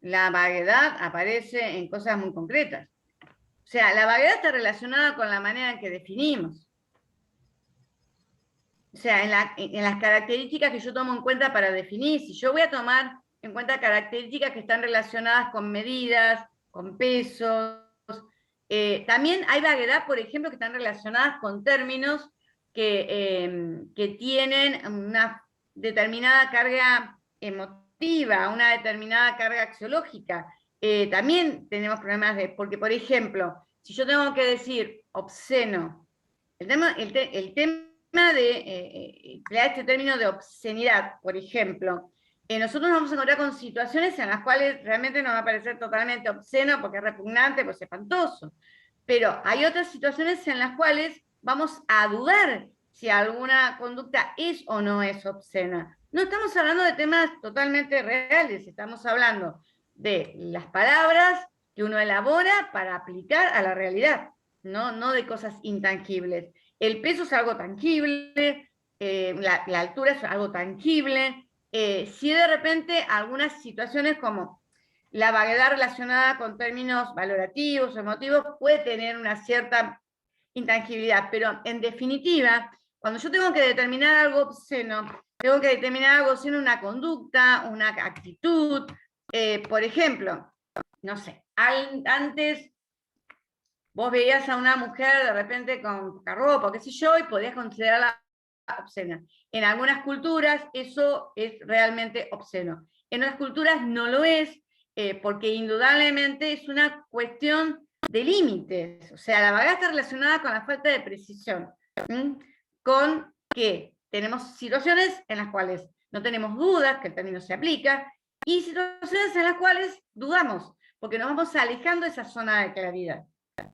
La vaguedad aparece en cosas muy concretas. O sea, la vaguedad está relacionada con la manera en que definimos. O sea, en las características que yo tomo en cuenta para definir. Si yo voy a tomar en cuenta características que están relacionadas con medidas, con pesos. También hay vaguedad, por ejemplo, que están relacionadas con términos que tienen una determinada carga emotiva, una determinada carga axiológica. También tenemos problemas porque, por ejemplo, si yo tengo que decir obsceno, el tema de emplear este término de obscenidad, por ejemplo, nosotros nos vamos a encontrar con situaciones en las cuales realmente nos va a parecer totalmente obsceno porque es repugnante, pues es espantoso. Pero hay otras situaciones en las cuales vamos a dudar si alguna conducta es o no es obscena. No estamos hablando de temas totalmente reales, estamos hablando de las palabras que uno elabora para aplicar a la realidad, no de cosas intangibles. El peso es algo tangible, la altura es algo tangible. Si de repente algunas situaciones como la vaguedad relacionada con términos valorativos o emotivos puede tener una cierta intangibilidad, pero en definitiva, cuando yo tengo que determinar algo obsceno, tengo que determinar algo obsceno, una conducta, una actitud. Por ejemplo, no sé, antes vos veías a una mujer de repente con poca ropa, qué sé yo, y podías considerarla obscena. En algunas culturas eso es realmente obsceno. En otras culturas no lo es, porque indudablemente es una cuestión de límites. O sea, la vaguedad está relacionada con la falta de precisión. Con que tenemos situaciones en las cuales no tenemos dudas que el término se aplica, y situaciones en las cuales dudamos, porque nos vamos alejando de esa zona de claridad.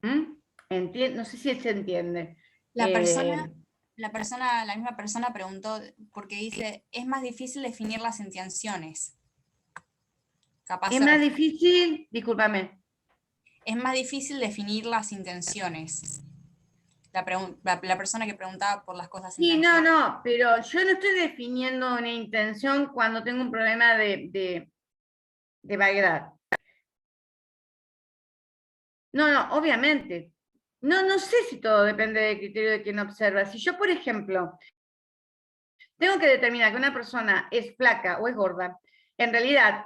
No sé si se entiende. La misma persona preguntó, porque dice, es más difícil definir las intenciones. Capaz es más difícil, discúlpame. Es más difícil definir las intenciones. La persona que preguntaba por las cosas Sí, intangibles. no, pero yo no estoy definiendo una intención cuando tengo un problema de vaguedad. No, obviamente. No sé si todo depende del criterio de quien observa. Si yo, por ejemplo, tengo que determinar que una persona es flaca o es gorda, en realidad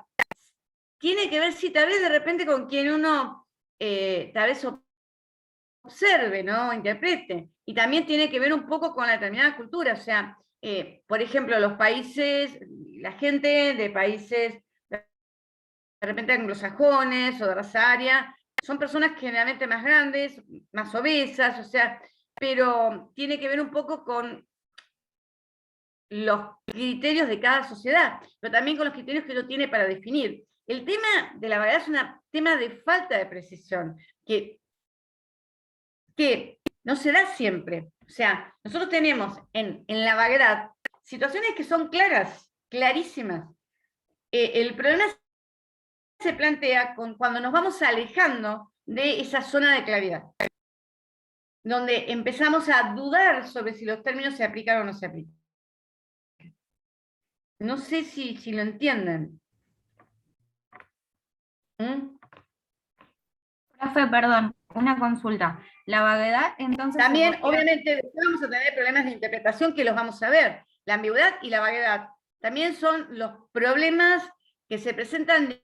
tiene que ver si tal vez de repente con quien uno tal vez observe, ¿no? O interprete. Y también tiene que ver un poco con la determinada cultura. O sea, por ejemplo, los países, la gente de países de repente anglosajones o de raza aria, son personas generalmente más grandes, más obesas, o sea, pero tiene que ver un poco con los criterios de cada sociedad, pero también con los criterios que uno tiene para definir. El tema de la vaguedad es un tema de falta de precisión, que no se da siempre. O sea, nosotros tenemos en la vaguedad situaciones que son claras, clarísimas. El problema se plantea cuando nos vamos alejando de esa zona de claridad, donde empezamos a dudar sobre si los términos se aplican o no se aplican. No sé si lo entienden. ¿Mm? Profe, perdón, una consulta. La vaguedad, entonces... También, se podría- obviamente, después vamos a tener problemas de interpretación que los vamos a ver. La ambigüedad y la vaguedad también son los problemas que se presentan de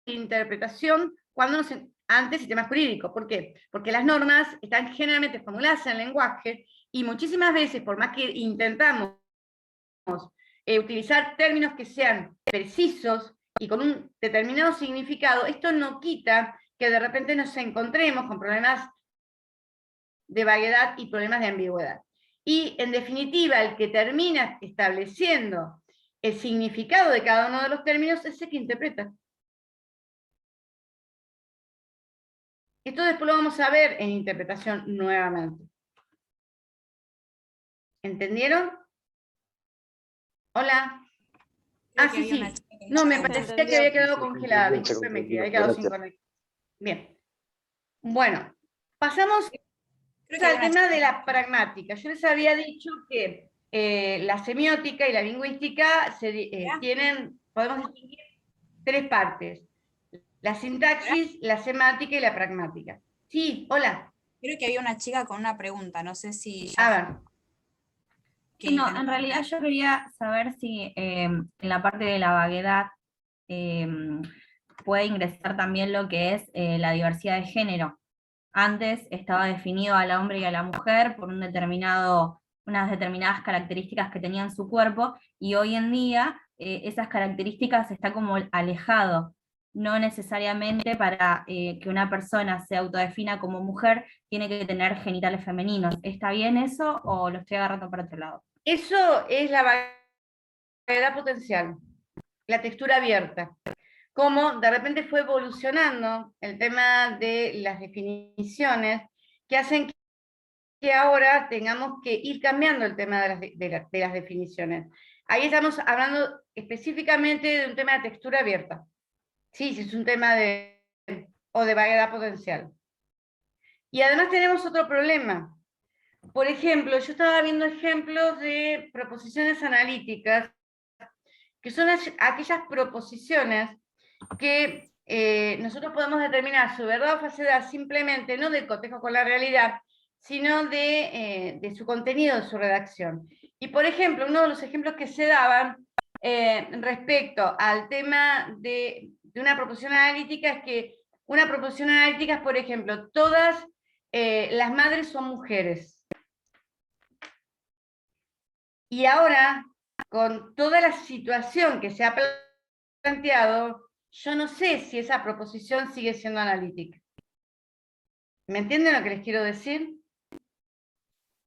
interpretación cuando ante sistemas jurídicos. ¿Por qué? Porque las normas están generalmente formuladas en lenguaje y muchísimas veces, por más que intentamos utilizar términos que sean precisos y con un determinado significado, esto no quita que de repente nos encontremos con problemas de vaguedad y problemas de ambigüedad. Y en definitiva, el que termina estableciendo el significado de cada uno de los términos es el que interpreta. Esto después lo vamos a ver en interpretación nuevamente. ¿Entendieron? Hola. Creo Ah, que sí, había sí. una chica que No, me se parecía entendió. que había quedado congelada, discúlpeme, que había quedado sin conexión. Bien. Bueno, pasamos Creo que al había una tema chica de la pragmática. Yo les había dicho que la semiótica y la lingüística tienen, podemos distinguir tres partes. La sintaxis, la semántica y la pragmática. Sí, hola. Creo que había una chica con una pregunta, no sé si A ya... ver. Sí, no, en realidad yo quería saber si en la parte de la vaguedad puede ingresar también lo que es la diversidad de género. Antes estaba definido al hombre y a la mujer por unas determinadas características que tenían su cuerpo, y hoy en día esas características está como alejado. No necesariamente para que una persona se autodefina como mujer tiene que tener genitales femeninos. ¿Está bien eso o lo estoy agarrando para otro lado? Eso es la vaguedad potencial, la textura abierta. Cómo de repente fue evolucionando el tema de las definiciones que hacen que ahora tengamos que ir cambiando el tema de las definiciones. Ahí estamos hablando específicamente de un tema de textura abierta. Sí, sí, es un tema de vaguedad potencial. Y además tenemos otro problema. Por ejemplo, yo estaba viendo ejemplos de proposiciones analíticas, que son aquellas proposiciones que nosotros podemos determinar su verdad o falsedad simplemente no del cotejo con la realidad, sino de su contenido, de su redacción. Y por ejemplo, uno de los ejemplos que se daban respecto al tema de una proposición analítica es que una proposición analítica es, por ejemplo, todas las madres son mujeres. Y ahora, con toda la situación que se ha planteado, yo no sé si esa proposición sigue siendo analítica. ¿Me entienden lo que les quiero decir?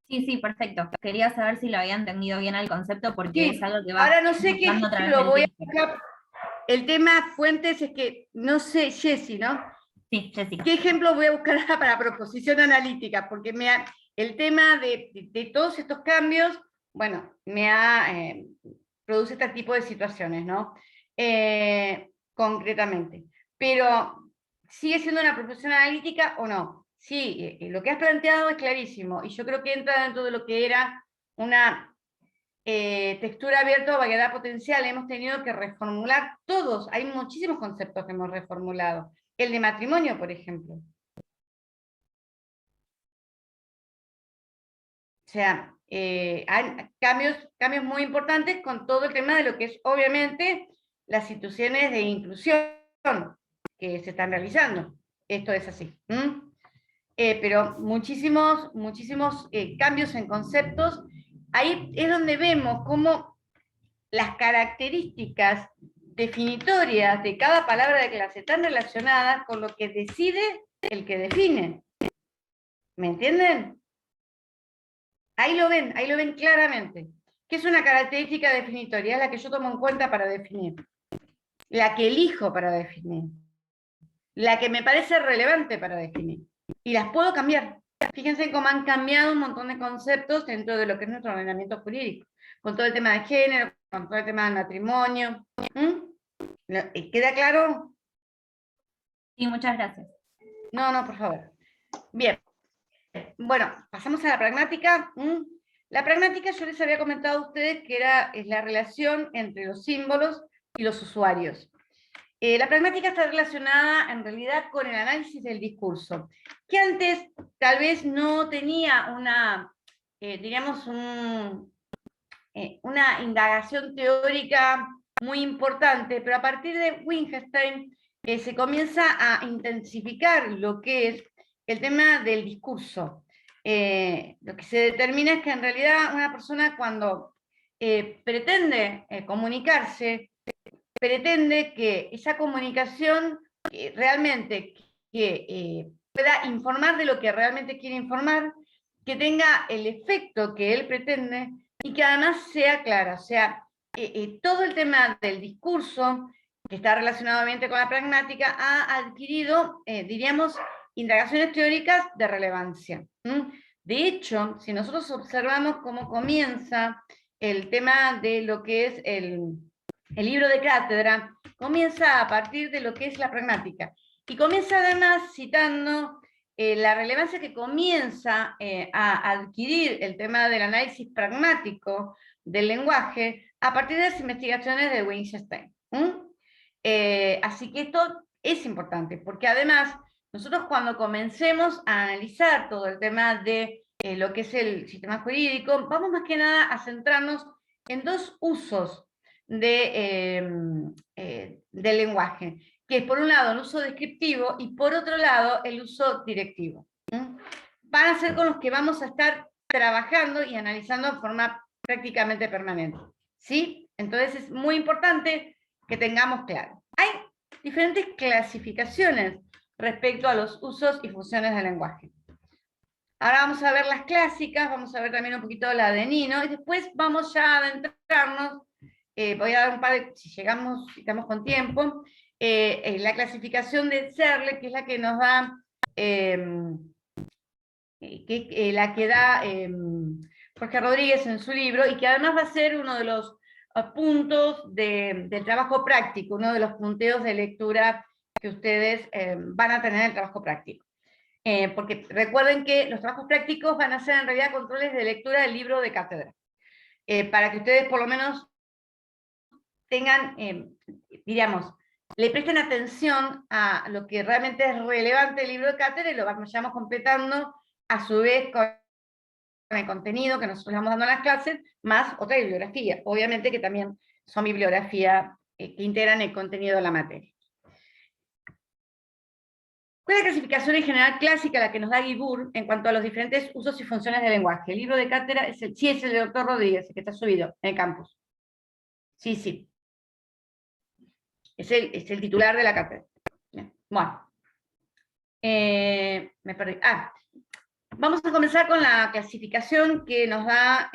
Sí, sí, perfecto. Quería saber si lo había entendido bien el concepto, porque Sí, es algo que va ahora no sé qué mutando a través lo del voy tiempo. a... El tema fuentes es que, no sé, Jessy, ¿no? Sí, Jessica. ¿Qué ejemplo voy a buscar para proposición analítica? Porque el tema de todos estos cambios, bueno, produce este tipo de situaciones, ¿no? Concretamente. Pero, ¿sigue siendo una proposición analítica o no? Sí, lo que has planteado es clarísimo, y yo creo que entra dentro de lo que era una textura abierta o vaguedad potencial. Hemos tenido que reformular todos, hay muchísimos conceptos que hemos reformulado. El de matrimonio, por ejemplo. O sea, hay cambios muy importantes con todo el tema de lo que es, obviamente, las situaciones de inclusión que se están realizando. Esto es así. Pero muchísimos cambios en conceptos. Ahí es donde vemos cómo las características definitorias de cada palabra de clase están relacionadas con lo que decide el que define. ¿Me entienden? Ahí lo ven claramente. ¿Qué es una característica definitoria? Es la que yo tomo en cuenta para definir. La que elijo para definir. La que me parece relevante para definir. Y las puedo cambiar. Fíjense cómo han cambiado un montón de conceptos dentro de lo que es nuestro ordenamiento jurídico, con todo el tema de género, con todo el tema del matrimonio. ¿Queda claro? Sí, muchas gracias. No, por favor. Bien. Bueno, pasamos a la pragmática. La pragmática yo les había comentado a ustedes que es la relación entre los símbolos y los usuarios. La pragmática está relacionada en realidad con el análisis del discurso, que antes tal vez no tenía una, diríamos, una indagación teórica muy importante, pero a partir de Wittgenstein se comienza a intensificar lo que es el tema del discurso. Lo que se determina es que en realidad una persona cuando pretende comunicarse, pretende que esa comunicación realmente pueda informar de lo que realmente quiere informar, que tenga el efecto que él pretende y que además sea clara. O sea, todo el tema del discurso, que está relacionado obviamente con la pragmática, ha adquirido, diríamos, indagaciones teóricas de relevancia. De hecho, si nosotros observamos cómo comienza el tema de lo que es el libro de cátedra, comienza a partir de lo que es la pragmática. Y comienza además citando la relevancia que comienza a adquirir el tema del análisis pragmático del lenguaje a partir de las investigaciones de Wittgenstein. Así que esto es importante, porque además nosotros cuando comencemos a analizar todo el tema de lo que es el sistema jurídico, vamos más que nada a centrarnos en dos usos del lenguaje, que es por un lado el uso descriptivo y por otro lado el uso directivo. Van a ser con los que vamos a estar trabajando y analizando de forma prácticamente permanente. ¿Sí? Entonces es muy importante que tengamos claro. Hay diferentes clasificaciones respecto a los usos y funciones del lenguaje. Ahora vamos a ver las clásicas, vamos a ver también un poquito la de Nino, y después vamos ya a adentrarnos, voy a dar un par de, si estamos con tiempo, la clasificación de Searle, que es la que nos da, la que da Jorge Rodríguez en su libro, y que además va a ser uno de los puntos del trabajo práctico, uno de los punteos de lectura que ustedes van a tener en el trabajo práctico. Porque recuerden que los trabajos prácticos van a ser en realidad controles de lectura del libro de cátedra, para que ustedes por lo menos tengan, diríamos, le presten atención a lo que realmente es relevante del libro de cátedra y lo vayamos completando a su vez con el contenido que nosotros vamos dando en las clases, más otra bibliografía, obviamente que también son bibliografía que integran el contenido de la materia. ¿Cuál es la clasificación en general clásica, la que nos da Guibur en cuanto a los diferentes usos y funciones del lenguaje? El libro de cátedra es el del doctor Rodríguez, el que está subido en el campus. Sí. Es el titular de la cátedra. Bien. Bueno. Me perdí. Vamos a comenzar con la clasificación que nos da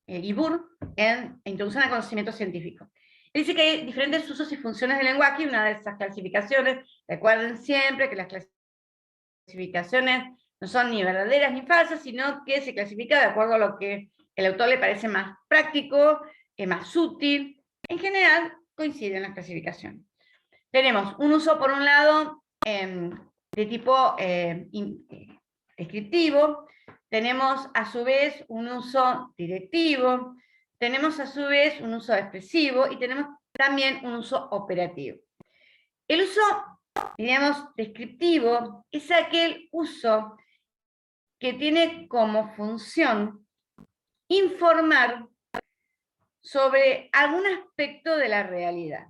Guibur en Introducción al Conocimiento Científico. Dice que hay diferentes usos y funciones del lenguaje, y una de esas clasificaciones, recuerden siempre que las clasificaciones no son ni verdaderas ni falsas, sino que se clasifica de acuerdo a lo que el autor le parece más práctico, más útil. En general, coinciden las clasificaciones. Tenemos un uso, por un lado, de tipo descriptivo, tenemos a su vez un uso directivo, tenemos a su vez un uso expresivo y tenemos también un uso operativo. El uso, diríamos, descriptivo es aquel uso que tiene como función informar sobre algún aspecto de la realidad.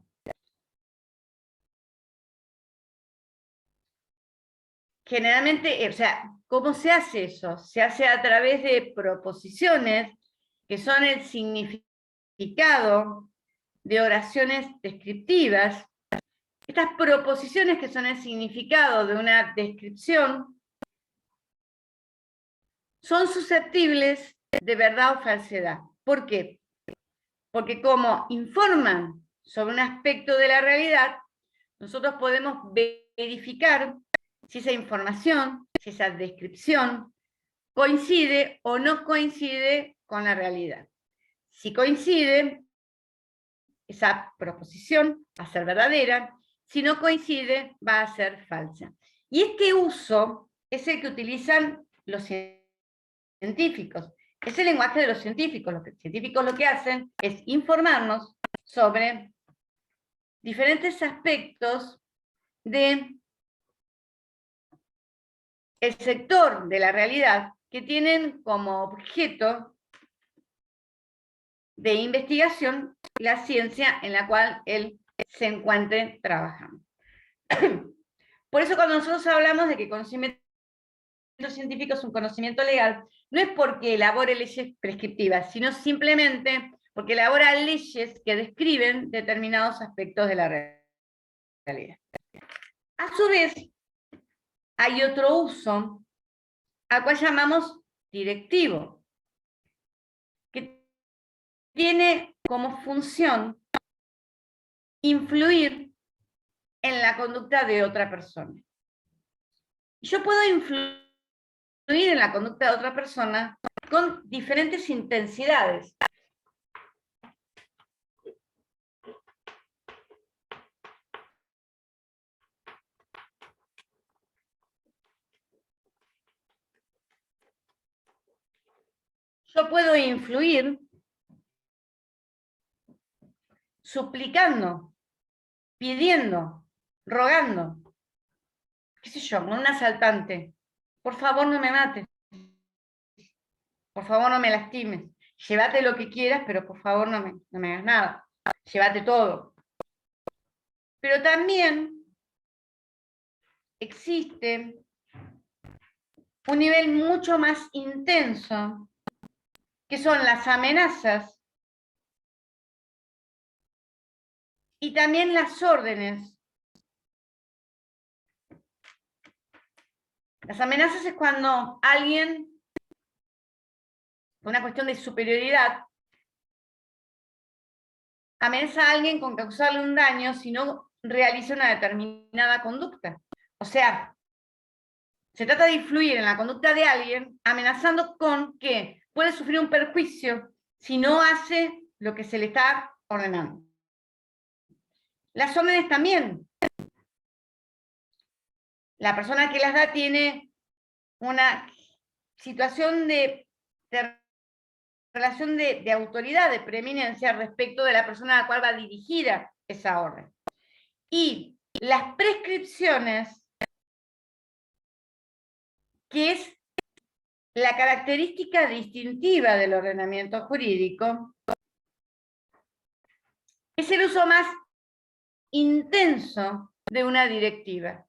Generalmente, o sea, ¿cómo se hace eso? Se hace a través de proposiciones que son el significado de oraciones descriptivas. Estas proposiciones que son el significado de una descripción son susceptibles de verdad o falsedad. ¿Por qué? Porque como informan sobre un aspecto de la realidad, nosotros podemos verificar si esa información, si esa descripción coincide o no coincide con la realidad. Si coincide, esa proposición va a ser verdadera, si no coincide, va a ser falsa. Y este uso es el que utilizan los científicos. Es el lenguaje de los científicos. Los científicos lo que hacen es informarnos sobre diferentes aspectos de el sector de la realidad que tienen como objeto de investigación la ciencia en la cual él se encuentre trabajando. Por eso cuando nosotros hablamos de que conocimiento científico es un conocimiento legal, no es porque elabore leyes prescriptivas, sino simplemente porque elabora leyes que describen determinados aspectos de la realidad. A su vez, hay otro uso al cual llamamos directivo, que tiene como función influir en la conducta de otra persona. Yo puedo influir en la conducta de otra persona con diferentes intensidades. Yo puedo influir suplicando, pidiendo, rogando, qué sé yo, con un asaltante, por favor no me mates, por favor no me lastimes, llévate lo que quieras, pero por favor no me hagas nada, llévate todo. Pero también existe un nivel mucho más intenso, que son las amenazas y también las órdenes. Las amenazas es cuando alguien, por una cuestión de superioridad, amenaza a alguien con causarle un daño si no realiza una determinada conducta. O sea, se trata de influir en la conducta de alguien amenazando con que puede sufrir un perjuicio si no hace lo que se le está ordenando. Las órdenes también. La persona que las da tiene una situación de relación de autoridad, de preeminencia respecto de la persona a la cual va dirigida esa orden. Y las prescripciones, que es la característica distintiva del ordenamiento jurídico, es el uso más intenso de una directiva.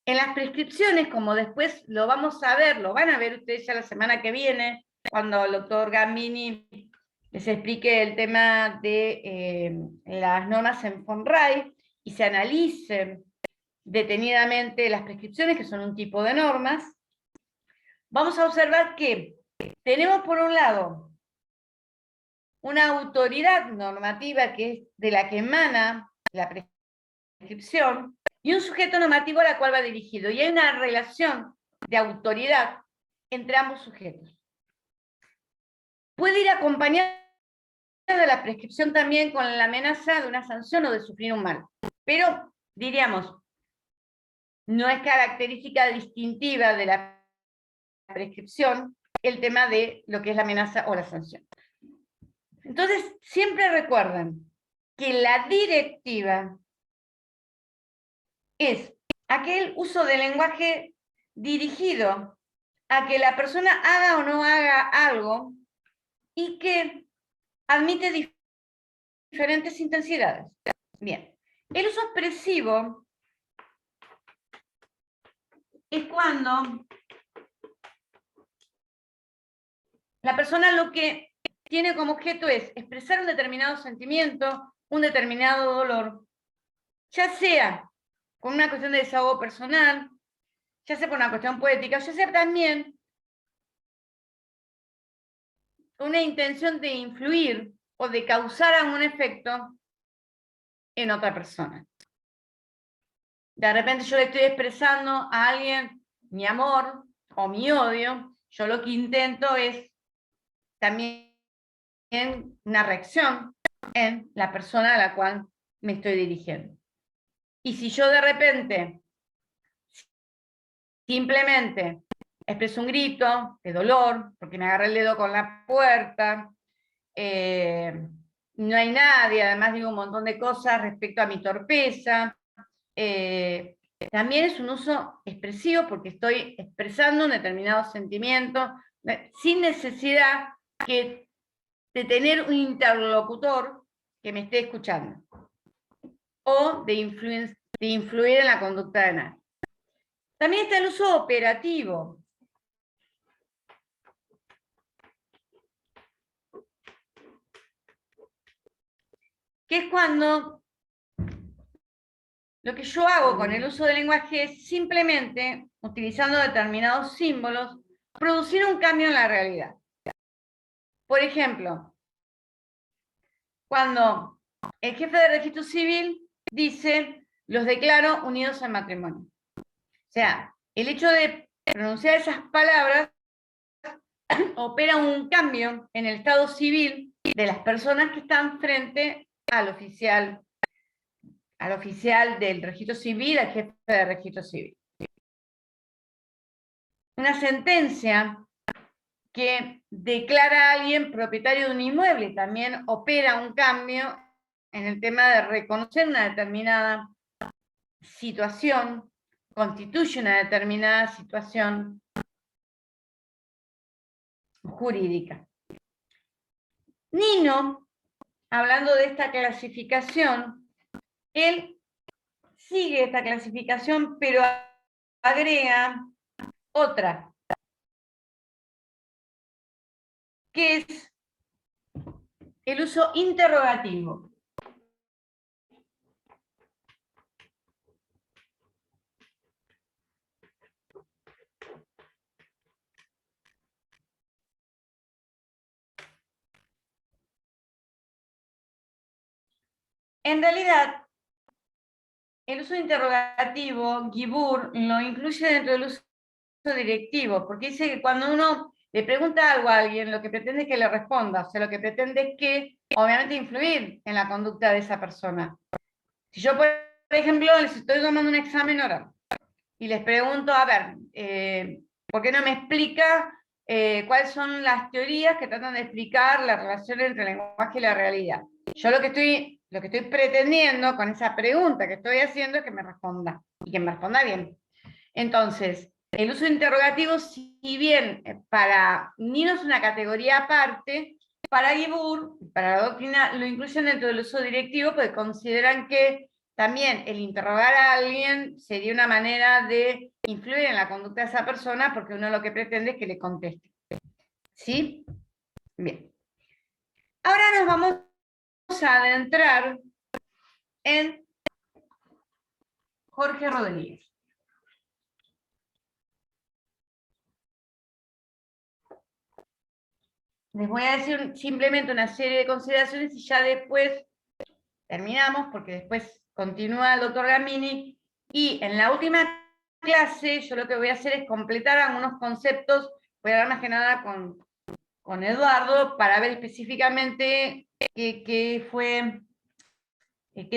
En las prescripciones, como después lo vamos a ver, lo van a ver ustedes ya la semana que viene, cuando el doctor Gambini les explique el tema de las normas en FONRAI y se analicen detenidamente las prescripciones, que son un tipo de normas, vamos a observar que tenemos por un lado una autoridad normativa que es de la que emana la prescripción y un sujeto normativo a la cual va dirigido. Y hay una relación de autoridad entre ambos sujetos. Puede ir acompañada de la prescripción también con la amenaza de una sanción o de sufrir un mal. Pero, diríamos, no es característica distintiva de la prescripción el tema de lo que es la amenaza o la sanción. Entonces, siempre recuerden que la directiva es aquel uso del lenguaje dirigido a que la persona haga o no haga algo y que admite diferentes intensidades. Bien, el uso expresivo es cuando la persona lo que tiene como objeto es expresar un determinado sentimiento, un determinado dolor, ya sea con una cuestión de desahogo personal, ya sea por una cuestión poética, ya sea también una intención de influir o de causar algún efecto en otra persona. de repente yo le estoy expresando a alguien mi amor o mi odio, yo lo que intento es también una reacción en la persona a la cual me estoy dirigiendo. Y si yo de repente simplemente expreso un grito de dolor, porque me agarré el dedo con la puerta, no hay nadie, además digo un montón de cosas respecto a mi torpeza, también es un uso expresivo porque estoy expresando un determinado sentimiento sin necesidad de tener un interlocutor que me esté escuchando o de influir en la conducta de nadie. También está el uso operativo. Que es cuando lo que yo hago con el uso del lenguaje es simplemente, utilizando determinados símbolos, producir un cambio en la realidad. Por ejemplo, cuando el jefe de registro civil dice, los declaro unidos en matrimonio. O sea, el hecho de pronunciar esas palabras opera un cambio en el estado civil de las personas que están frente al oficial del registro civil, al jefe de registro civil. Una sentencia que declara a alguien propietario de un inmueble también opera un cambio en el tema de reconocer una determinada situación, constituye una determinada situación jurídica. Nino, hablando de esta clasificación, él sigue esta clasificación, pero agrega otra, que es el uso interrogativo. En realidad, el uso interrogativo, Guibur, lo incluye dentro del uso directivo, porque dice que cuando uno le pregunta algo a alguien, lo que pretende es que le responda, o sea, lo que pretende es que, obviamente, influir en la conducta de esa persona. Si yo, por ejemplo, les estoy tomando un examen oral, y les pregunto, a ver, ¿por qué no me explica cuáles son las teorías que tratan de explicar la relación entre el lenguaje y la realidad? Yo lo que estoy pretendiendo con esa pregunta que estoy haciendo es que me responda, y que me responda bien. Entonces, el uso interrogativo, si bien para Nino es una categoría aparte, para Guibur, para la doctrina, lo incluyen dentro del uso directivo porque consideran que también el interrogar a alguien sería una manera de influir en la conducta de esa persona porque uno lo que pretende es que le conteste. ¿Sí? Bien. Ahora nos vamos a adentrar en Jorge Rodríguez. Les voy a decir simplemente una serie de consideraciones y ya después terminamos, porque después continúa el doctor Gamini, y en la última clase yo lo que voy a hacer es completar algunos conceptos, voy a hablar más que nada con Eduardo, para ver específicamente qué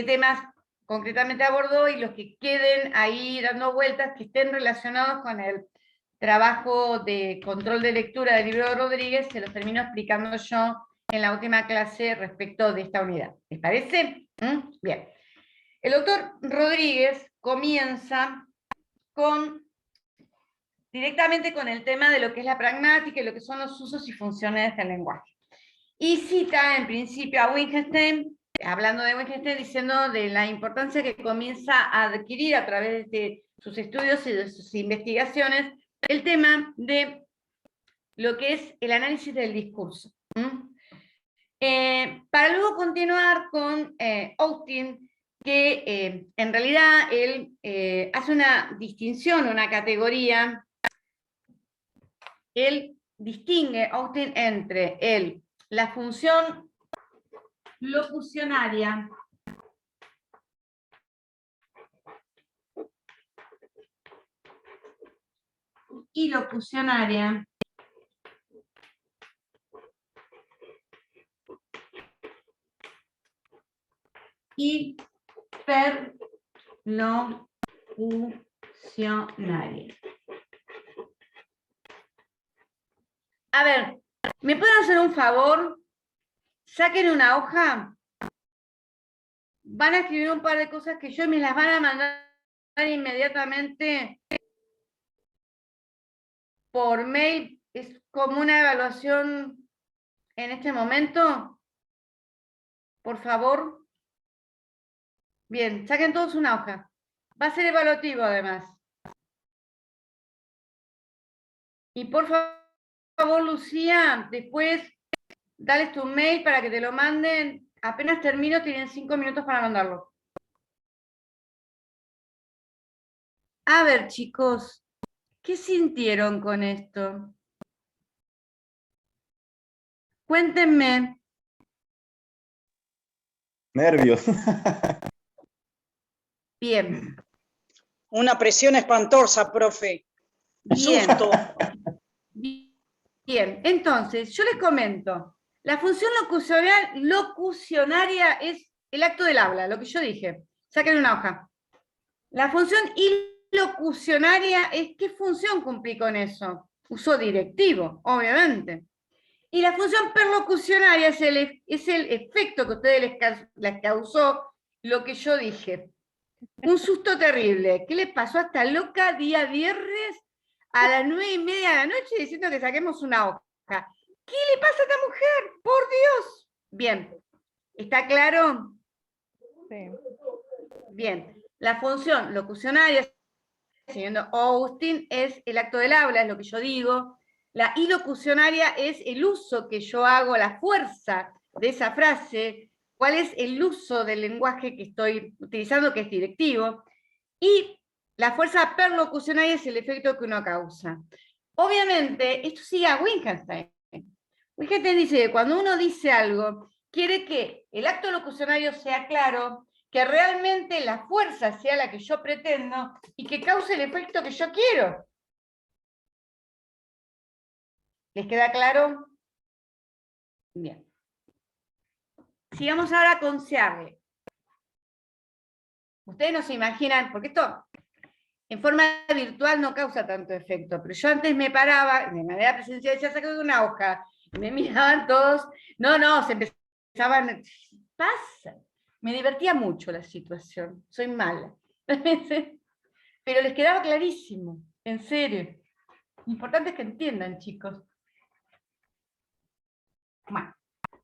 temas concretamente abordó, y los que queden ahí dando vueltas, que estén relacionados con el trabajo de control de lectura del libro de Rodríguez, se los termino explicando yo en la última clase respecto de esta unidad. ¿Les parece? Bien. El doctor Rodríguez comienza directamente con el tema de lo que es la pragmática y lo que son los usos y funciones del lenguaje. Y cita en principio a Wittgenstein, hablando de Wittgenstein, diciendo de la importancia que comienza a adquirir a través de sus estudios y de sus investigaciones el tema de lo que es el análisis del discurso. Para luego continuar con Austin, que en realidad él hace una distinción, una categoría. Él distingue, Austin, entre la función locucionaria ilocucionaria. Y perlocucionaria. A ver, ¿me pueden hacer un favor? Saquen una hoja. Van a escribir un par de cosas que yo me las van a mandar inmediatamente por mail. Es como una evaluación en este momento. Por favor. Bien, saquen todos una hoja. Va a ser evaluativo además. Y por favor, Lucía, después dales tu mail para que te lo manden. Apenas termino, tienen 5 minutos para mandarlo. A ver, chicos, ¿qué sintieron con esto? Cuéntenme. Nervios. Bien, Una presión espantosa, profe. bien. Susto. Bien, entonces, yo les comento. La función locucionaria es el acto del habla, lo que yo dije. Saquen una hoja. La función ilocucionaria es qué función cumplí con eso. Uso directivo, obviamente. Y la función perlocucionaria es el efecto que a ustedes les causó lo que yo dije. Un susto terrible. ¿Qué les pasó a esta loca día viernes a las 9:30 de la noche diciendo que saquemos una hoja? ¿Qué le pasa a esta mujer? ¡Por Dios! Bien. ¿Está claro? Sí. Bien. La función locucionaria, siguiendo Austin, es el acto del habla, es lo que yo digo. La ilocucionaria es el uso que yo hago, la fuerza de esa frase, cuál es el uso del lenguaje que estoy utilizando, que es directivo. Y la fuerza perlocucionaria es el efecto que uno causa. Obviamente, esto sigue a Wittgenstein. Wittgenstein dice que cuando uno dice algo, quiere que el acto locucionario sea claro, que realmente la fuerza sea la que yo pretendo y que cause el efecto que yo quiero. ¿Les queda claro? Bien. Sigamos ahora con Searle. Ustedes no se imaginan, porque esto en forma virtual no causa tanto efecto, pero yo antes me paraba, de manera presencial, decía, saqué una hoja, y me miraban todos, no, se empezaban, pasa. Me divertía mucho la situación, soy mala. Pero les quedaba clarísimo, en serio. Lo importante es que entiendan, chicos. Bueno,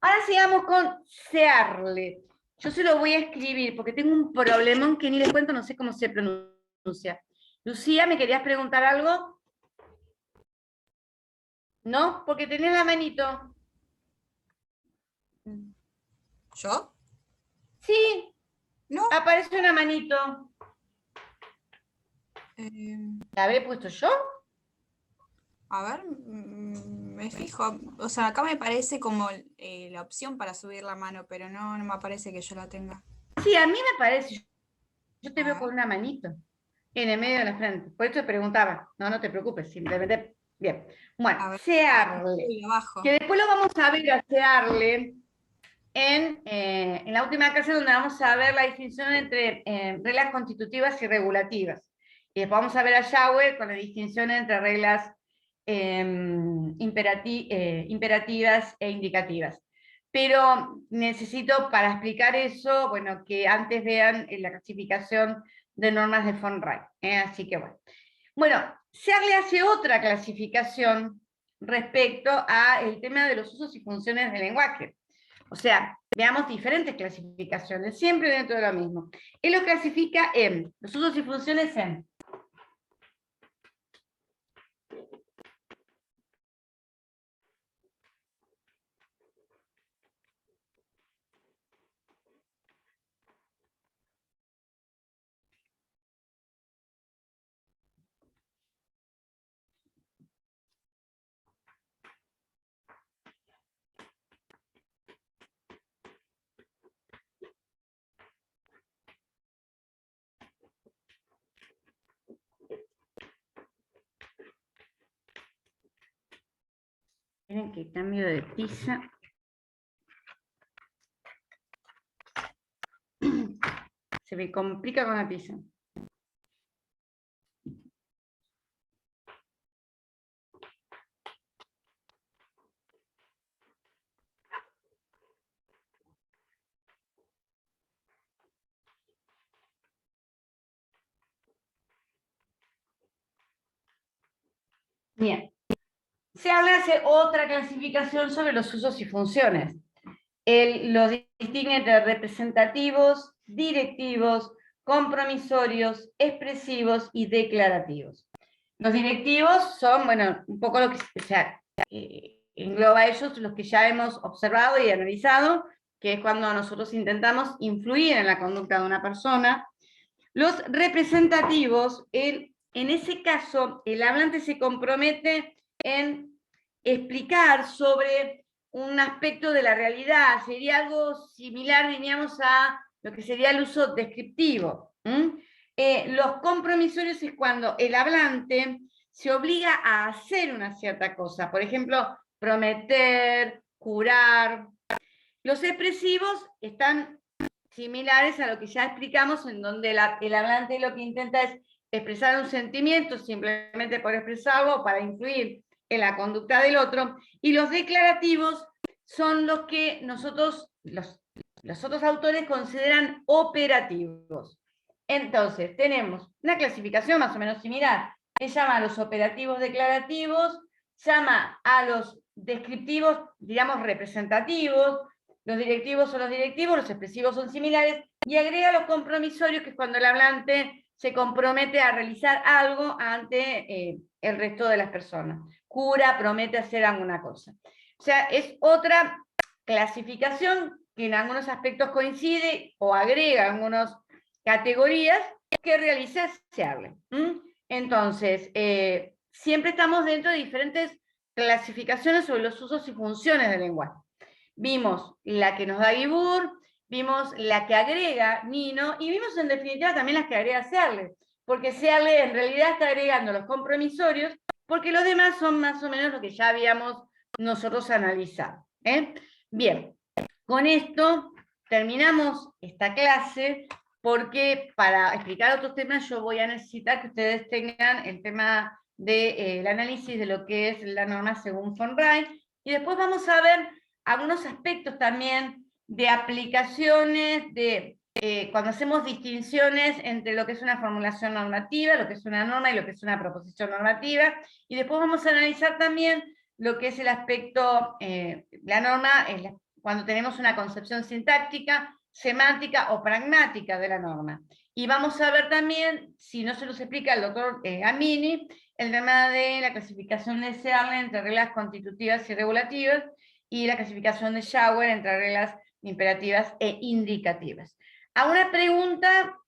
ahora sigamos con Searle. Yo se lo voy a escribir porque tengo un problemón que ni les cuento, no sé cómo se pronuncia. Lucía, ¿me querías preguntar algo? ¿No? Porque tenés la manito. ¿Yo? Sí, No. aparece una manito. ¿La habré puesto yo? A ver, me fijo. O sea, acá me parece como la opción para subir la mano, pero no me parece que yo la tenga. Sí, a mí me parece. Yo te A veo ver. con una manito en el medio de la frente. Por eso te preguntaba. No te preocupes, simplemente. Bien. A Bueno, ver, Searle. ahí abajo. Que después lo vamos a ver a Searle en la última clase, donde vamos a ver la distinción entre reglas constitutivas y regulativas. Y después vamos a ver a Schauer con la distinción entre reglas imperativas e indicativas. Pero necesito, para explicar eso, bueno, que antes vean la clasificación de normas de von Wright. Así que bueno. Bueno, Searle hace otra clasificación respecto al tema de los usos y funciones del lenguaje. O sea, veamos diferentes clasificaciones, siempre dentro de lo mismo. Él lo clasifica en los usos y funciones en que cambio de tiza. Se me complica con la tiza. Bien. Se habla de otra clasificación sobre los usos y funciones. Los distingue entre representativos, directivos, compromisorios, expresivos y declarativos. Los directivos son, bueno, un poco lo que engloba a ellos, los que ya hemos observado y analizado, que es cuando nosotros intentamos influir en la conducta de una persona. Los representativos, en ese caso, el hablante se compromete en explicar sobre un aspecto de la realidad, sería algo similar, diríamos, a lo que sería el uso descriptivo. Los compromisorios es cuando el hablante se obliga a hacer una cierta cosa, por ejemplo, prometer, jurar. Los expresivos están similares a lo que ya explicamos, en donde el hablante lo que intenta es expresar un sentimiento simplemente por expresarlo, para influir en la conducta del otro, y los declarativos son los que nosotros, los otros autores consideran operativos. Entonces, tenemos una clasificación más o menos similar, que llama a los operativos declarativos, llama a los descriptivos, digamos, representativos, los directivos son los directivos, los expresivos son similares, y agrega los compromisorios, que es cuando el hablante se compromete a realizar algo ante el resto de las personas. Jura, promete hacer alguna cosa. O sea, es otra clasificación que en algunos aspectos coincide o agrega algunas categorías que realiza ese hable. Entonces, siempre estamos dentro de diferentes clasificaciones sobre los usos y funciones del lenguaje. Vimos la que nos da Guibur, vimos la que agrega Nino, y vimos en definitiva también las que agrega Searle, porque Searle en realidad está agregando los compromisorios, porque los demás son más o menos lo que ya habíamos nosotros analizado. Bien, con esto terminamos esta clase, porque para explicar otros temas yo voy a necesitar que ustedes tengan el tema del análisis de lo que es la norma según von Wright, y después vamos a ver algunos aspectos también de aplicaciones, de cuando hacemos distinciones entre lo que es una formulación normativa, lo que es una norma y lo que es una proposición normativa, y después vamos a analizar también lo que es el aspecto, la norma, cuando tenemos una concepción sintáctica, semántica o pragmática de la norma. Y vamos a ver también, si no se nos explica el doctor Amini, el tema de la clasificación de Searle entre reglas constitutivas y regulativas, y la clasificación de Schauer entre reglas imperativas e indicativas. ¿Alguna pregunta?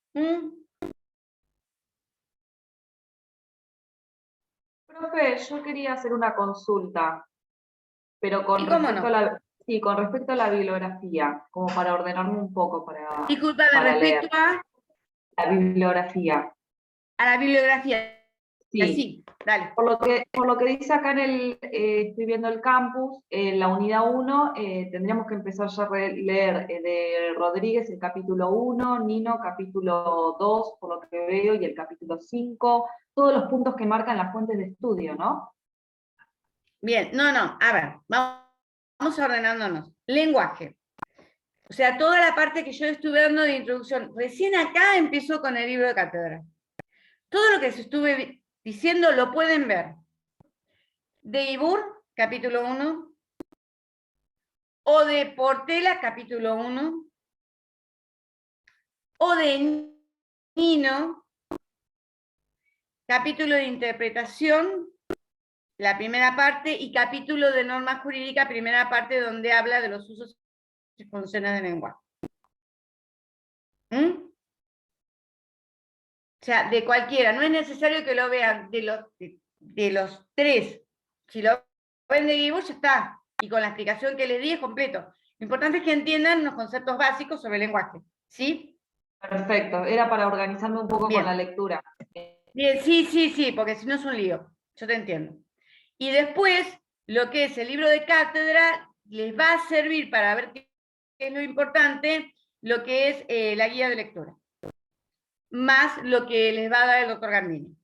Profe, yo quería hacer una consulta, pero con ¿Y cómo respecto no? con respecto a la bibliografía, como para ordenarme un poco para Discúlpame, respecto leer. La bibliografía. a la bibliografía. Sí. Sí, dale. Por lo que dice acá en estoy viendo el campus, en la unidad 1, tendríamos que empezar ya a leer de Rodríguez el capítulo 1, Nino capítulo 2, por lo que veo, y el capítulo 5, todos los puntos que marcan las fuentes de estudio, ¿no? Bien, no, a ver, vamos ordenándonos. Lenguaje. O sea, toda la parte que yo estuve dando de introducción, recién acá empezó con el libro de cátedra. Todo lo que se estuve diciendo lo pueden ver. De Guibur, capítulo 1, o de Portela, capítulo 1, o de Nino, capítulo de interpretación, la primera parte, y capítulo de norma jurídica, primera parte, donde habla de los usos y funciones del lenguaje. O sea, de cualquiera, no es necesario que lo vean de los tres. Si lo ven de Guibur, ya está. Y con la explicación que les di es completo. Lo importante es que entiendan los conceptos básicos sobre el lenguaje. ¿Sí? Perfecto, era para organizarme un poco Bien. con la lectura. Bien, sí, porque si no es un lío. Yo te entiendo. Y después lo que es el libro de cátedra les va a servir para ver qué es lo importante, lo que es la guía de lectura, más lo que les va a dar el doctor Gandini.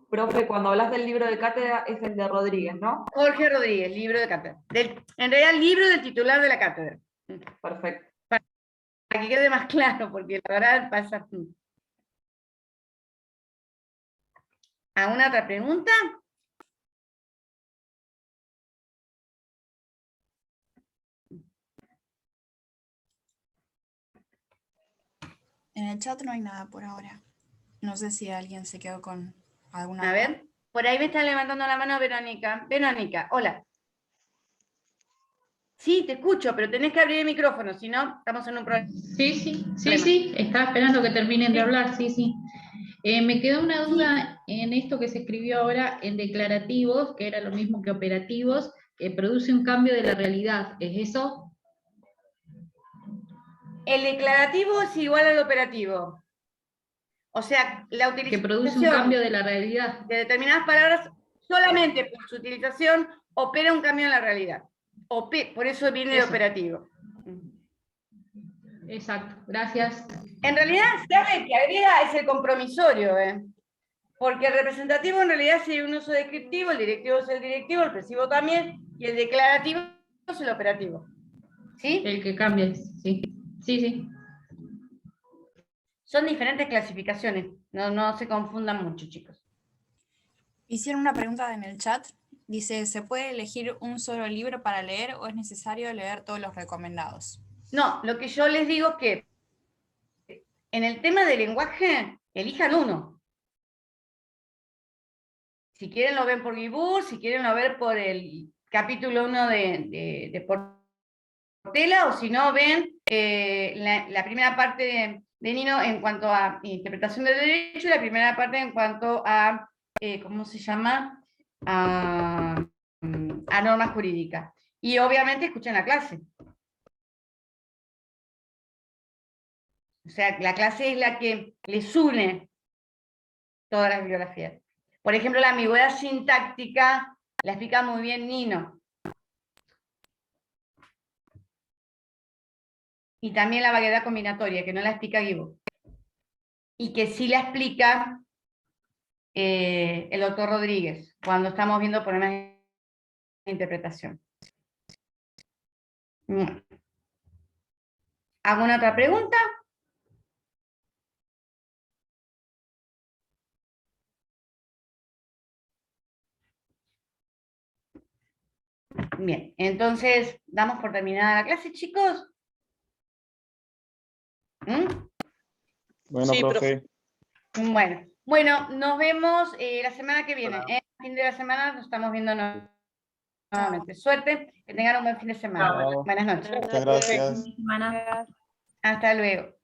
Profe, cuando hablas del libro de cátedra es el de Rodríguez, ¿no? Jorge Rodríguez, libro de cátedra. En realidad, el libro del titular de la cátedra. Perfecto. Para que quede más claro, porque la verdad pasa. ¿Alguna otra pregunta? En el chat no hay nada por ahora. No sé si alguien se quedó con alguna. A ver, por ahí me está levantando la mano Verónica. Verónica, hola. Sí, te escucho, pero tenés que abrir el micrófono, si no, estamos en un problema. Sí, estaba esperando que terminen de hablar, sí. Me quedó una duda en esto que se escribió ahora en declarativos, que era lo mismo que operativos, que produce un cambio de la realidad, ¿es eso? El declarativo es igual al operativo. O sea, la Que utilización produce un cambio de la realidad. de determinadas palabras solamente por su utilización opera un cambio en la realidad. Por eso viene de Eso. operativo. Exacto, gracias. En realidad, ¿sabe que agrega? Es el compromisorio, porque el representativo en realidad es un uso descriptivo, el directivo es el directivo, el expresivo también, y el declarativo es el operativo. ¿Sí? El que cambia, sí. Sí. Son diferentes clasificaciones, no se confundan mucho, chicos. Hicieron una pregunta en el chat. Dice, ¿se puede elegir un solo libro para leer o es necesario leer todos los recomendados? No, lo que yo les digo es que en el tema del lenguaje, elijan uno. Si quieren lo ven por Guibur, si quieren lo ven por el capítulo 1 de Portela, o si no ven la primera parte de Nino en cuanto a interpretación del derecho y la primera parte en cuanto a, ¿cómo se llama? A norma jurídica. Y obviamente escuchen la clase. O sea, la clase es la que les une todas las bibliografías. Por ejemplo, la ambigüedad sintáctica la explica muy bien Nino. Y también la vaguedad combinatoria, que no la explica Guibur. Y que sí la explica el doctor Rodríguez, cuando estamos viendo problemas de interpretación. Bueno. ¿Alguna otra pregunta? Bien, entonces, ¿damos por terminada la clase, chicos? Bueno, Sí, profe. Bueno, nos vemos la semana que viene. A fin de la semana nos estamos viendo nuevamente. Suerte, que tengan un buen fin de semana. Chao. Buenas noches. Muchas gracias. Semana. Hasta luego.